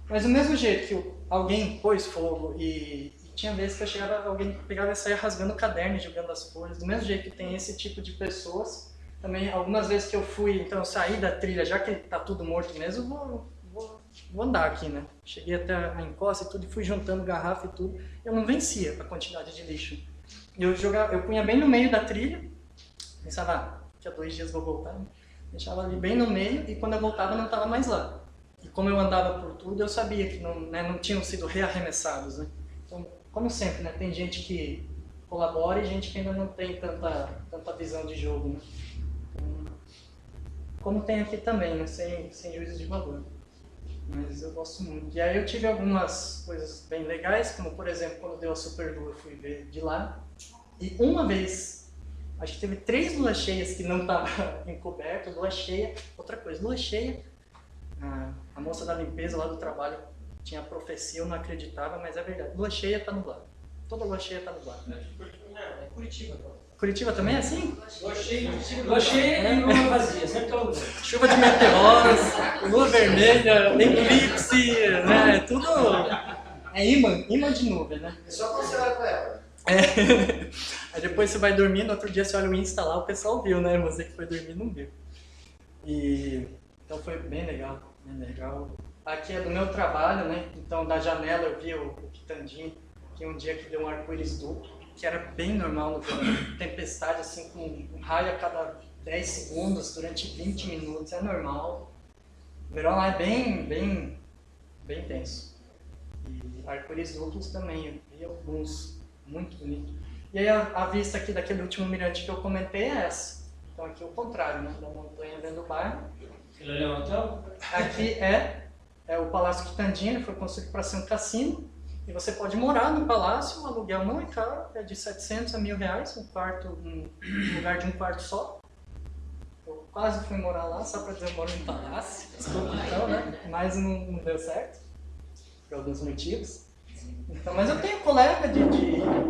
Mas do mesmo jeito que alguém pôs fogo e tinha vezes que eu chegava, alguém pegava e saia rasgando o caderno, jogando as folhas, do mesmo jeito que tem esse tipo de pessoas. Também, algumas vezes que eu fui, então eu saí da trilha, já que tá tudo morto mesmo, vou andar aqui, né? Cheguei até a encosta e tudo, e fui juntando garrafa e tudo. Eu não vencia a quantidade de lixo. Eu punha bem no meio da trilha, pensava, daqui a 2 dias vou voltar, né? Deixava ali bem no meio, e quando eu voltava não estava mais lá. E como eu andava por tudo, eu sabia que não tinham sido rearremessados, né? Então, como sempre, né? Tem gente que colabora e gente que ainda não tem tanta visão de jogo, né? Como tem aqui também, né? Sem juízo de valor. Mas eu gosto muito. E aí eu tive algumas coisas bem legais, como por exemplo, quando deu a Superlua, eu fui ver de lá. E uma vez, acho que teve 3 luas cheias que não estavam encobertas, lua cheia. Outra coisa, lua cheia, a moça da limpeza lá do trabalho tinha profecia, eu não acreditava, mas é verdade. Lua cheia está nublada. Toda lua cheia está nublada. É Curitiba. Curitiba também é assim? Lua cheia e lua vazia, sempre todo lugar. Chuva de meteoros, lua vermelha, eclipse, né? Tudo é imã de nuvem, né? É só quando você olha pra ela. Aí depois você vai dormir, no outro dia você olha o Insta lá, o pessoal viu, né? Você que foi dormir não viu. Então foi bem legal, bem legal. aqui é do meu trabalho, né? Então da janela eu vi o Quitandinho, que um dia que deu um arco-íris duplo, que era bem normal no verão. Tempestade assim com um raio a cada 10 segundos durante 20 minutos, é normal. O verão lá é bem tenso. E arco-íris duplos também, eu vi alguns, muito bonito. E aí a vista aqui daquele último mirante que eu comentei é essa. Então aqui é o contrário, né? Da montanha dentro do bairro. Ele é um hotel? Aqui é o Palácio Quitandinha, ele foi construído para ser um cassino. E você pode morar no palácio, o aluguel não é caro, é de 700 a R$1.000, um lugar de um quarto só. Eu quase fui morar lá, só para dizer que eu moro no palácio, desculpa então, né? Mas não deu certo, por alguns motivos. Então, mas eu tenho colega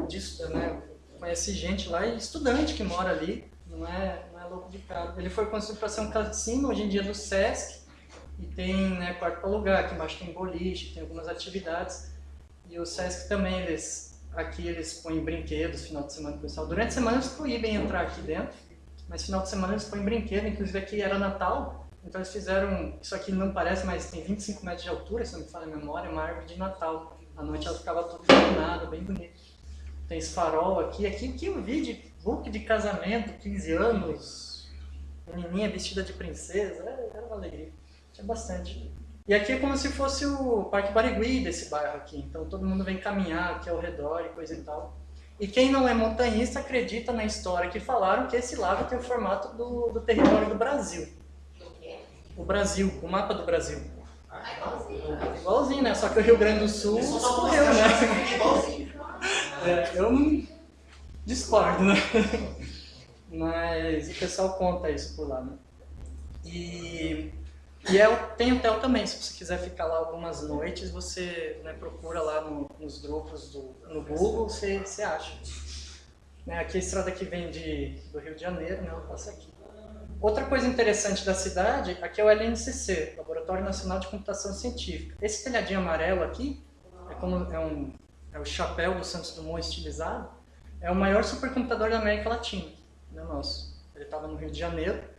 disso, né? Eu conheci gente lá e estudante que mora ali, não é louco de caro. Ele foi construído para ser um cassino, hoje em dia do Sesc, e tem, né, quarto para alugar, aqui embaixo tem boliche, tem algumas atividades. E o Sesc também, eles põem brinquedos final de semana, pessoal. Durante a semana eles proíbem entrar aqui dentro, mas final de semana eles põem brinquedo, inclusive aqui era Natal, então eles fizeram, isso aqui não parece, mas tem 25 metros de altura, se não me falha a memória, uma árvore de Natal. À noite ela ficava toda iluminada, bem bonita. Tem esse farol aqui que eu vi de book de casamento, 15 anos, menininha vestida de princesa, era uma alegria, tinha bastante. E aqui é como se fosse o Parque Barigui desse bairro aqui, então todo mundo vem caminhar aqui ao redor e coisa e tal. E quem não é montanhista acredita na história que falaram que esse lago tem o formato do território do Brasil. O Brasil, o mapa do Brasil. Igualzinho, né? Só que o Rio Grande do Sul escorreu, né? Eu não discordo, né? Mas o pessoal conta isso por lá, né? Tem hotel também, se você quiser ficar lá algumas noites, você, né, procura lá nos grupos no Google, você acha. Né, aqui a estrada que vem do Rio de Janeiro, né, ela passa aqui. Outra coisa interessante da cidade, aqui é o LNCC, Laboratório Nacional de Computação Científica. Esse telhadinho amarelo aqui, é o chapéu do Santos Dumont estilizado, é o maior supercomputador da América Latina, né, nosso. Ele estava no Rio de Janeiro.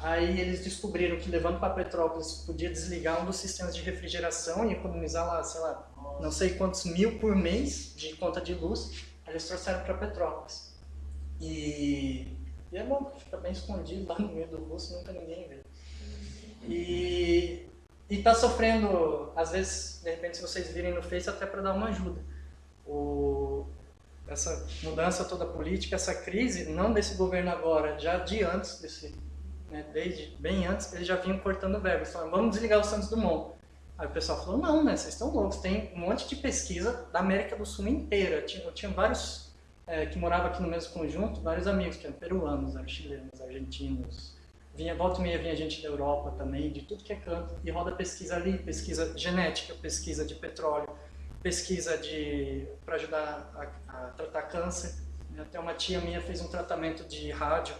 Aí eles descobriram que levando para Petrópolis podia desligar um dos sistemas de refrigeração e economizar lá, sei lá, não sei quantos mil por mês de conta de luz. Aí eles trouxeram para Petrópolis. E é bom, fica bem escondido lá no meio do russo, nunca ninguém vê. E está sofrendo, às vezes, de repente, se vocês virem no Face, até para dar uma ajuda. Essa mudança toda política, essa crise, não desse governo agora, já de antes né, desde bem antes, eles já vinham cortando verbas, falando, vamos desligar o Santos Dumont. Aí o pessoal falou, não, né, vocês estão loucos, tem um monte de pesquisa da América do Sul inteira. Eu tinha vários que moravam aqui no mesmo conjunto, vários amigos, que eram peruanos, eram chilenos, argentinos, volta e meia vinha gente da Europa também, de tudo que é canto, e roda pesquisa ali, pesquisa genética, pesquisa de petróleo, pesquisa para ajudar a tratar câncer. Até uma tia minha fez um tratamento de rádio,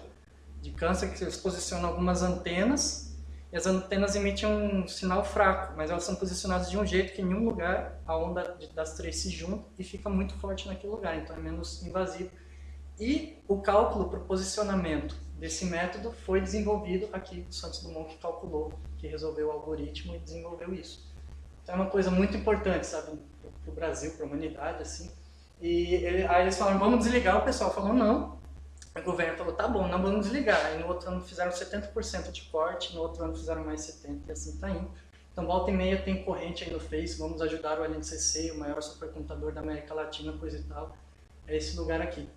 de câncer, que eles posicionam algumas antenas, e as antenas emitem um sinal fraco, mas elas são posicionadas de um jeito que em nenhum lugar a onda das três se junta e fica muito forte naquele lugar, então é menos invasivo. E o cálculo para o posicionamento desse método foi desenvolvido aqui, o Santos Dumont que calculou, que resolveu o algoritmo e desenvolveu isso. Então é uma coisa muito importante, sabe, para o Brasil, para a humanidade, assim. Aí eles falaram, vamos desligar, o pessoal falou não. O governo falou, tá bom, não vamos desligar. Aí no outro ano fizeram 70% de corte, no outro ano fizeram mais 70% e assim tá indo. Então volta e meia tem corrente aí no Face, vamos ajudar o LNCC, o maior supercomputador da América Latina, coisa e tal. É esse lugar aqui.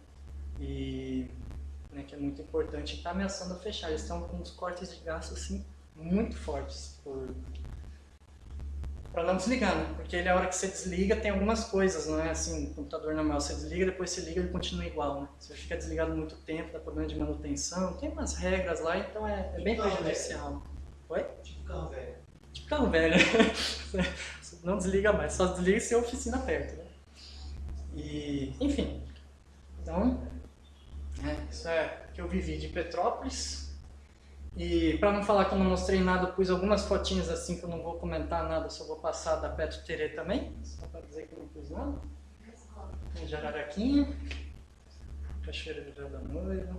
E né, que é muito importante, está ameaçando fechar. Eles estão com uns cortes de gasto assim, muito fortes para não desligar, né? Porque ele, a hora que você desliga, tem algumas coisas, não é assim, o computador normal, você desliga, depois você liga, ele continua igual, né? Você fica desligado muito tempo, dá problema de manutenção, tem umas regras lá, então é bem prejudicial. Oi? Tipo carro velho. Tipo carro velho. Você não desliga mais, só desliga se a oficina perto, né? E, enfim, então, isso é o que eu vivi de Petrópolis. E para não falar que eu não mostrei nada, eu pus algumas fotinhas assim que eu não vou comentar nada, só vou passar da Petro Terê também, só para dizer que eu não pus nada. Tem de Araraquinha, Cachoeira do Véu da Noiva,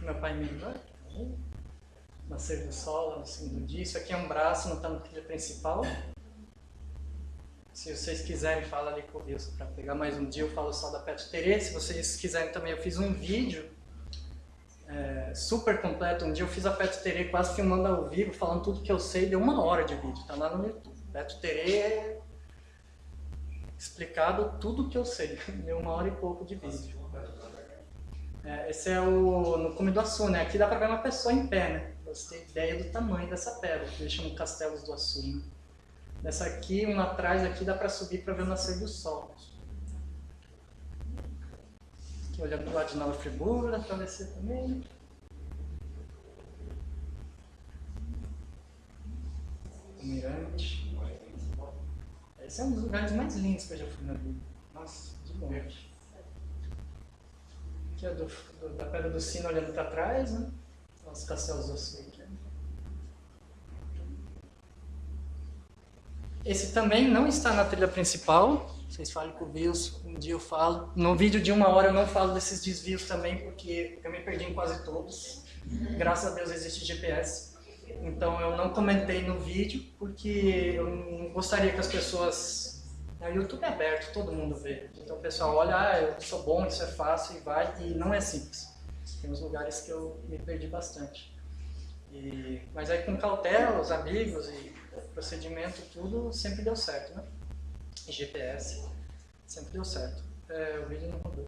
meu pai me mandou, Nascer do Sol lá no segundo dia. Isso aqui é um braço, não está no trilha principal, Se vocês quiserem, fala ali com o Wilson para pegar mais um dia. Eu falo só da Petro Terê. Se vocês quiserem também, eu fiz um vídeo super completo. Um dia eu fiz a Petro Terê quase filmando ao vivo, falando tudo que eu sei. Deu 1 hora de vídeo, tá lá no YouTube. Petro Terê explicado tudo que eu sei. Deu 1 hora e pouco de vídeo. Esse é no Cume do Açu, né? Aqui dá pra ver uma pessoa em pé, né? Pra você ter ideia do tamanho dessa pedra, que eles chamam Castelos do Açu, né? Nessa aqui, uma atrás aqui, dá pra subir pra ver o nascer do sol. Aqui olhando do lado de Nova Friburgo, dá pra descer também. O mirante. Esse é um dos lugares mais lindos que eu já fui na vida. Nossa, de longe. Aqui é da Pedra do Sino olhando para trás, né? Os castelos do Açu aqui. Esse também não está na trilha principal. Vocês falem com o Wilson, um dia eu falo. No vídeo de 1 hora eu não falo desses desvios também, porque eu me perdi em quase todos. Graças a Deus existe GPS. Então eu não comentei no vídeo, porque eu não gostaria que as pessoas... O YouTube é aberto, todo mundo vê. Então o pessoal olha, eu sou bom, isso é fácil e vai, e não é simples. Tem uns lugares que eu me perdi bastante. Mas aí com cautela, os amigos e procedimento, tudo sempre deu certo, né? E GPS, sempre deu certo. O vídeo não rodou.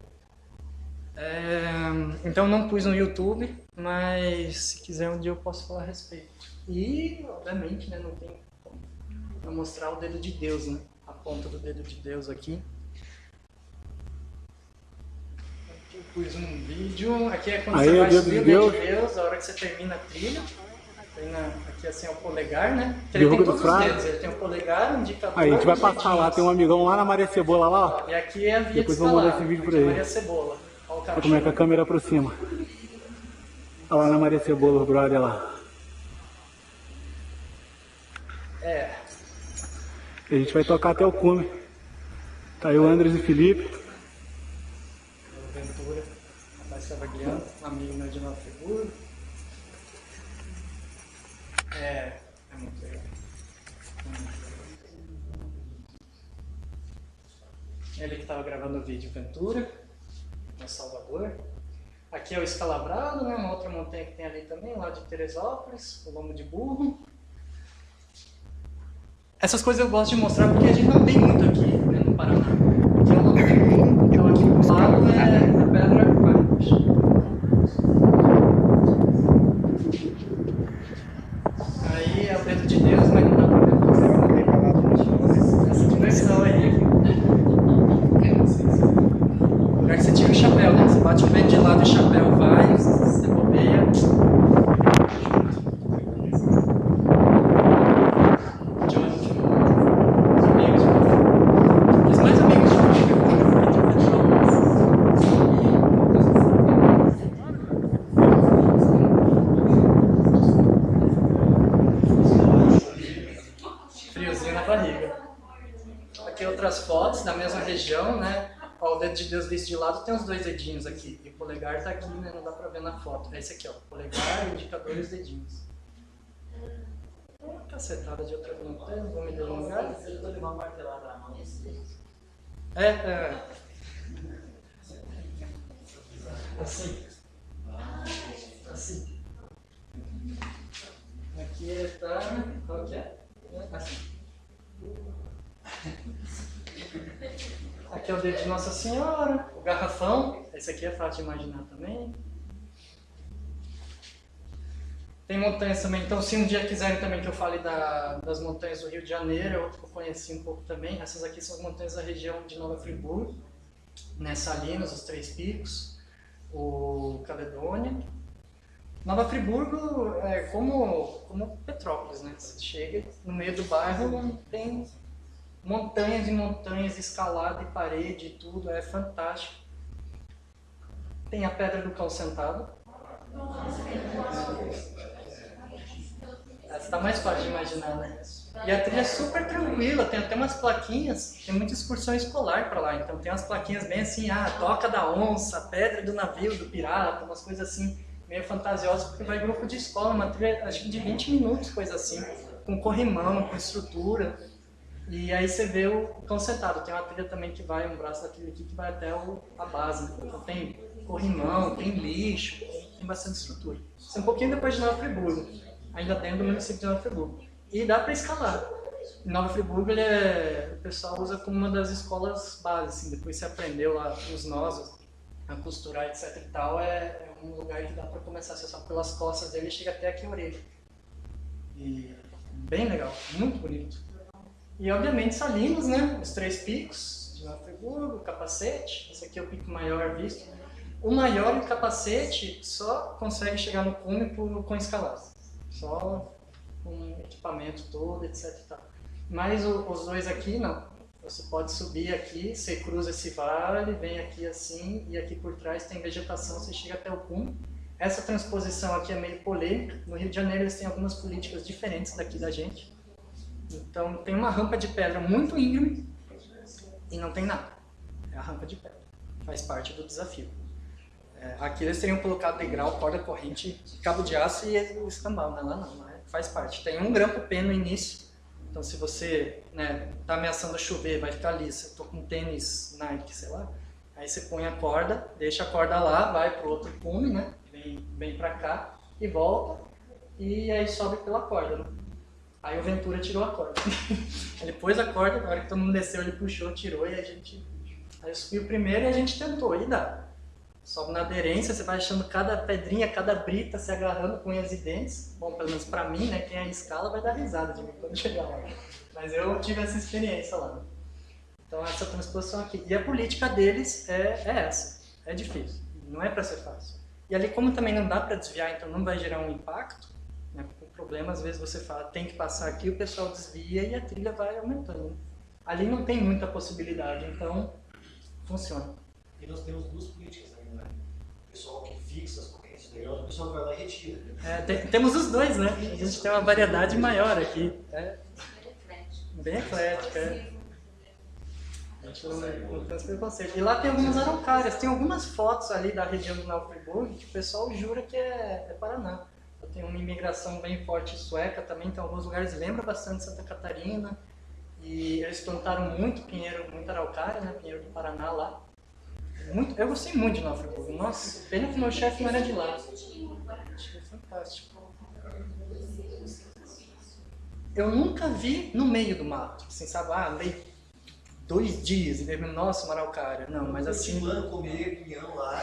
Então não pus no YouTube, mas se quiser um dia eu posso falar a respeito. E, obviamente, né, não tem como mostrar o dedo de Deus, né? A ponta do dedo de Deus aqui. Aqui eu pus um vídeo. Aqui é quando você vai subir o dedo de Deus, a hora que você termina a trilha. Aqui assim é o polegar, né? Ele tem todos os dedos, ele tem o polegar, o indicador. Aí a gente vai passar lá, tem um amigão lá na Maria Cebola lá. E aqui é a via depois vamos mandar esse vídeo pra ele. Maria Cebola. Olha como é que a câmera aproxima. Olha lá na Maria Cebola, o brother lá. A gente vai tocar até o cume. Tá aí o Andres e o Felipe. O Ventura, o rapaz estava guiando, um amigo meu de Nova Friburgo. É muito legal. Ele que estava gravando o vídeo Ventura, no Salvador. Aqui é o Escalabrado, né? Uma outra montanha que tem ali também, lá de Teresópolis, o Lombo de Burro. Essas coisas eu gosto de mostrar porque a gente não tem muito aqui, né, no Paraná. Aqui é o Lombo de Burro, então aqui do lado é a Pedra Quadros. Aí é o dedo de Deus, mas não dá pra ver essa dimensão aí. O lugar que você tira o chapéu, né? Você bate o pé de lado e o chapéu vai, você bobeia. Friozinho na barriga. Aqui outras fotos da mesma região, né? Ó, o dedo de Deus visto de lado tem os 2 dedinhos aqui. E o polegar tá aqui, né? Não dá pra ver na foto. É esse aqui, ó. Polegar, indicador e os dedinhos. Uma cacetada de outra montanha, vou me delongar. Eu vou levar uma martelada na mão. Assim. Assim. Aqui ele tá... Qual que é? Assim. Aqui é o dedo de Nossa Senhora, o garrafão. Esse aqui é fácil de imaginar também. Tem montanhas também, então se um dia quiserem também que eu fale das montanhas do Rio de Janeiro, é outro que eu conheci um pouco também. Essas aqui são as montanhas da região de Nova Friburgo, né, Salinas, os 3 Picos, o Caledônia. Nova Friburgo é como Petrópolis, né? Você chega no meio do bairro, tem montanhas e montanhas, escalada e parede e tudo, é fantástico. Tem a Pedra do Cão Sentado. Essa tá mais fácil de imaginar, né? E a trilha é super tranquila, tem até umas plaquinhas, tem muita excursão escolar pra lá, então tem umas plaquinhas bem assim, Toca da Onça, Pedra do Navio, do Pirata, umas coisas assim, meio fantasiosas, porque vai grupo de escola, uma trilha acho que de 20 minutos, coisa assim, com corrimão, com estrutura. E aí você vê o cão sentado. Tem uma trilha também que vai, um braço da trilha aqui que vai até a base. Então tem corrimão, tem lixo, tem bastante estrutura. Isso é um pouquinho depois de Nova Friburgo, ainda dentro do município de Nova Friburgo. E dá para escalar. Em Nova Friburgo o pessoal usa como uma das escolas básicas, assim, depois você aprendeu lá os nós, a costurar, etc e tal, é um lugar que dá para começar a acessar pelas costas dele e chega até aqui a orelha. E bem legal, muito bonito. E obviamente Salinas, né? Os 3 picos de Nova Friburgo, o capacete, esse aqui é o pico maior visto. O maior e o capacete só consegue chegar no cume com escalada, só com o equipamento todo, etc e tal. Mas os dois aqui não, você pode subir aqui, você cruza esse vale, vem aqui assim, e aqui por trás tem vegetação, você chega até o cume. Essa transposição aqui é meio polêmica, no Rio de Janeiro eles têm algumas políticas diferentes daqui da gente. Então tem uma rampa de pedra muito íngreme e não tem nada, é a rampa de pedra, faz parte do desafio. Aqui eles teriam colocado degrau, corda corrente, cabo de aço e o escambau, né? Lá não, faz parte. Tem um grampo-pé no início. Então, se você tá ameaçando chover, vai ficar liso, eu tô com tênis Nike, sei lá, aí você põe a corda, deixa a corda lá, vai pro outro cume, né? Vem pra cá e volta, e aí sobe pela corda, né? Aí o Ventura tirou a corda. Ele pôs a corda, na hora que todo mundo desceu, ele puxou, tirou, e aí eu subi o primeiro e a gente tentou, e dá. Sobe na aderência, você vai achando cada pedrinha, cada brita se agarrando com unhas e dentes. Bom, pelo menos pra mim, né, quem é em escala vai dar risada de mim quando chegar lá. Mas eu tive essa experiência lá. Então essa transposição aqui. E a política deles é essa. É difícil. Não é pra ser fácil. E ali, como também não dá pra desviar, então não vai gerar um impacto, né, o problema, às vezes você fala, tem que passar aqui, o pessoal desvia e a trilha vai aumentando. Né? Ali não tem muita possibilidade, então funciona. E nós temos 2 políticas. O pessoal que fixa as correntes de grão, o pessoal que vai lá e retira. Temos os dois, né? A gente tem uma variedade maior aqui. Bem eclética. A gente não tem esse preconceito. E lá tem algumas araucárias, tem algumas fotos ali da região do Nova Friburgo que o pessoal jura que é Paraná. Tem uma imigração bem forte sueca também, então alguns lugares lembram bastante Santa Catarina. E eles plantaram muito pinheiro, muita araucária, né? Pinheiro do Paraná lá. Eu gostei muito de Nova Friburgo. Nossa, pena que meu chefe não era de lá. Achei fantástico. Eu nunca vi no meio do mato. Assim, sabe? Andei 2 dias e veio, nossa, uma araucária. Não, mas assim... comer pinhão lá.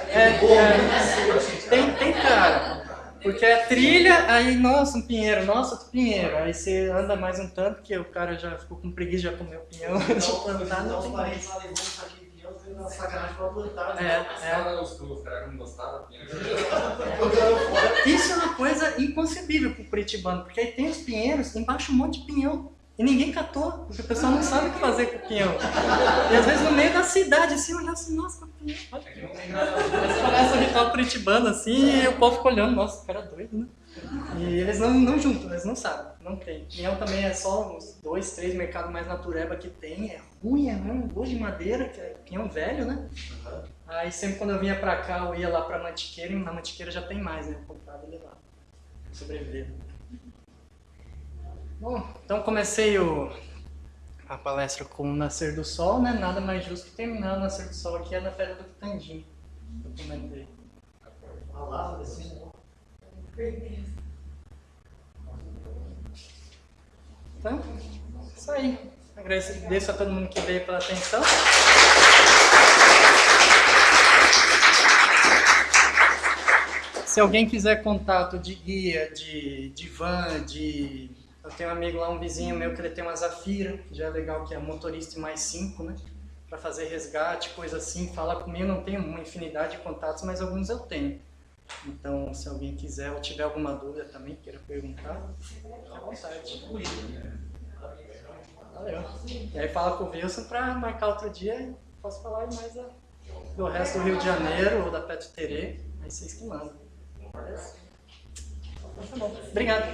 Tem cara. Porque é trilha, aí, nossa, um pinheiro, nossa, outro pinheiro. Aí você anda mais um tanto, que o cara já ficou com preguiça, já comeu pinhão. Então, os parentes lá levando isso aqui. Na sacanagem pra plantar, né? Os caras não gostaram. Isso é uma coisa inconcebível pro curitibano, porque aí tem os pinheiros, embaixo um monte de pinhão. E ninguém catou, porque o pessoal não sabe o que fazer com o pinhão. E às vezes no meio da cidade, assim, olhar assim, nossa, pinhão. Eles começam a irritar o curitibano assim, e o povo fica olhando, nossa, o cara é doido, né? E eles não juntam, eles não sabem, não tem. Pinhão também é só uns 2, 3 mercados mais natureba que tem, é ruim, é um gosto de madeira, que é pinhão velho, né? Aí sempre quando eu vinha pra cá, eu ia lá pra Mantiqueira, e na Mantiqueira já tem mais, né? Eu comprava e levava, pra sobreviver. Bom, então comecei a palestra com o Nascer do Sol, né? Nada mais justo que terminar o Nascer do Sol aqui é na Pedra do Quitandinho. Eu comentei. Uma lava assim, Então, isso aí. Agradeço a todo mundo que veio pela atenção. Se alguém quiser contato de guia, de van, eu tenho um amigo lá, um vizinho meu, que ele tem uma Zafira, que já é legal, que é motorista e mais 5, né? Para fazer resgate, coisa assim. Fala comigo, não tenho uma infinidade de contatos, mas alguns eu tenho. Então, se alguém quiser ou tiver alguma dúvida também, queira perguntar, fique à vontade. Valeu. E aí fala com o Wilson para marcar outro dia, posso falar mais do resto do Rio de Janeiro ou da Petro Terê, aí vocês que mandam. Beleza? Então, tá bom. Obrigado.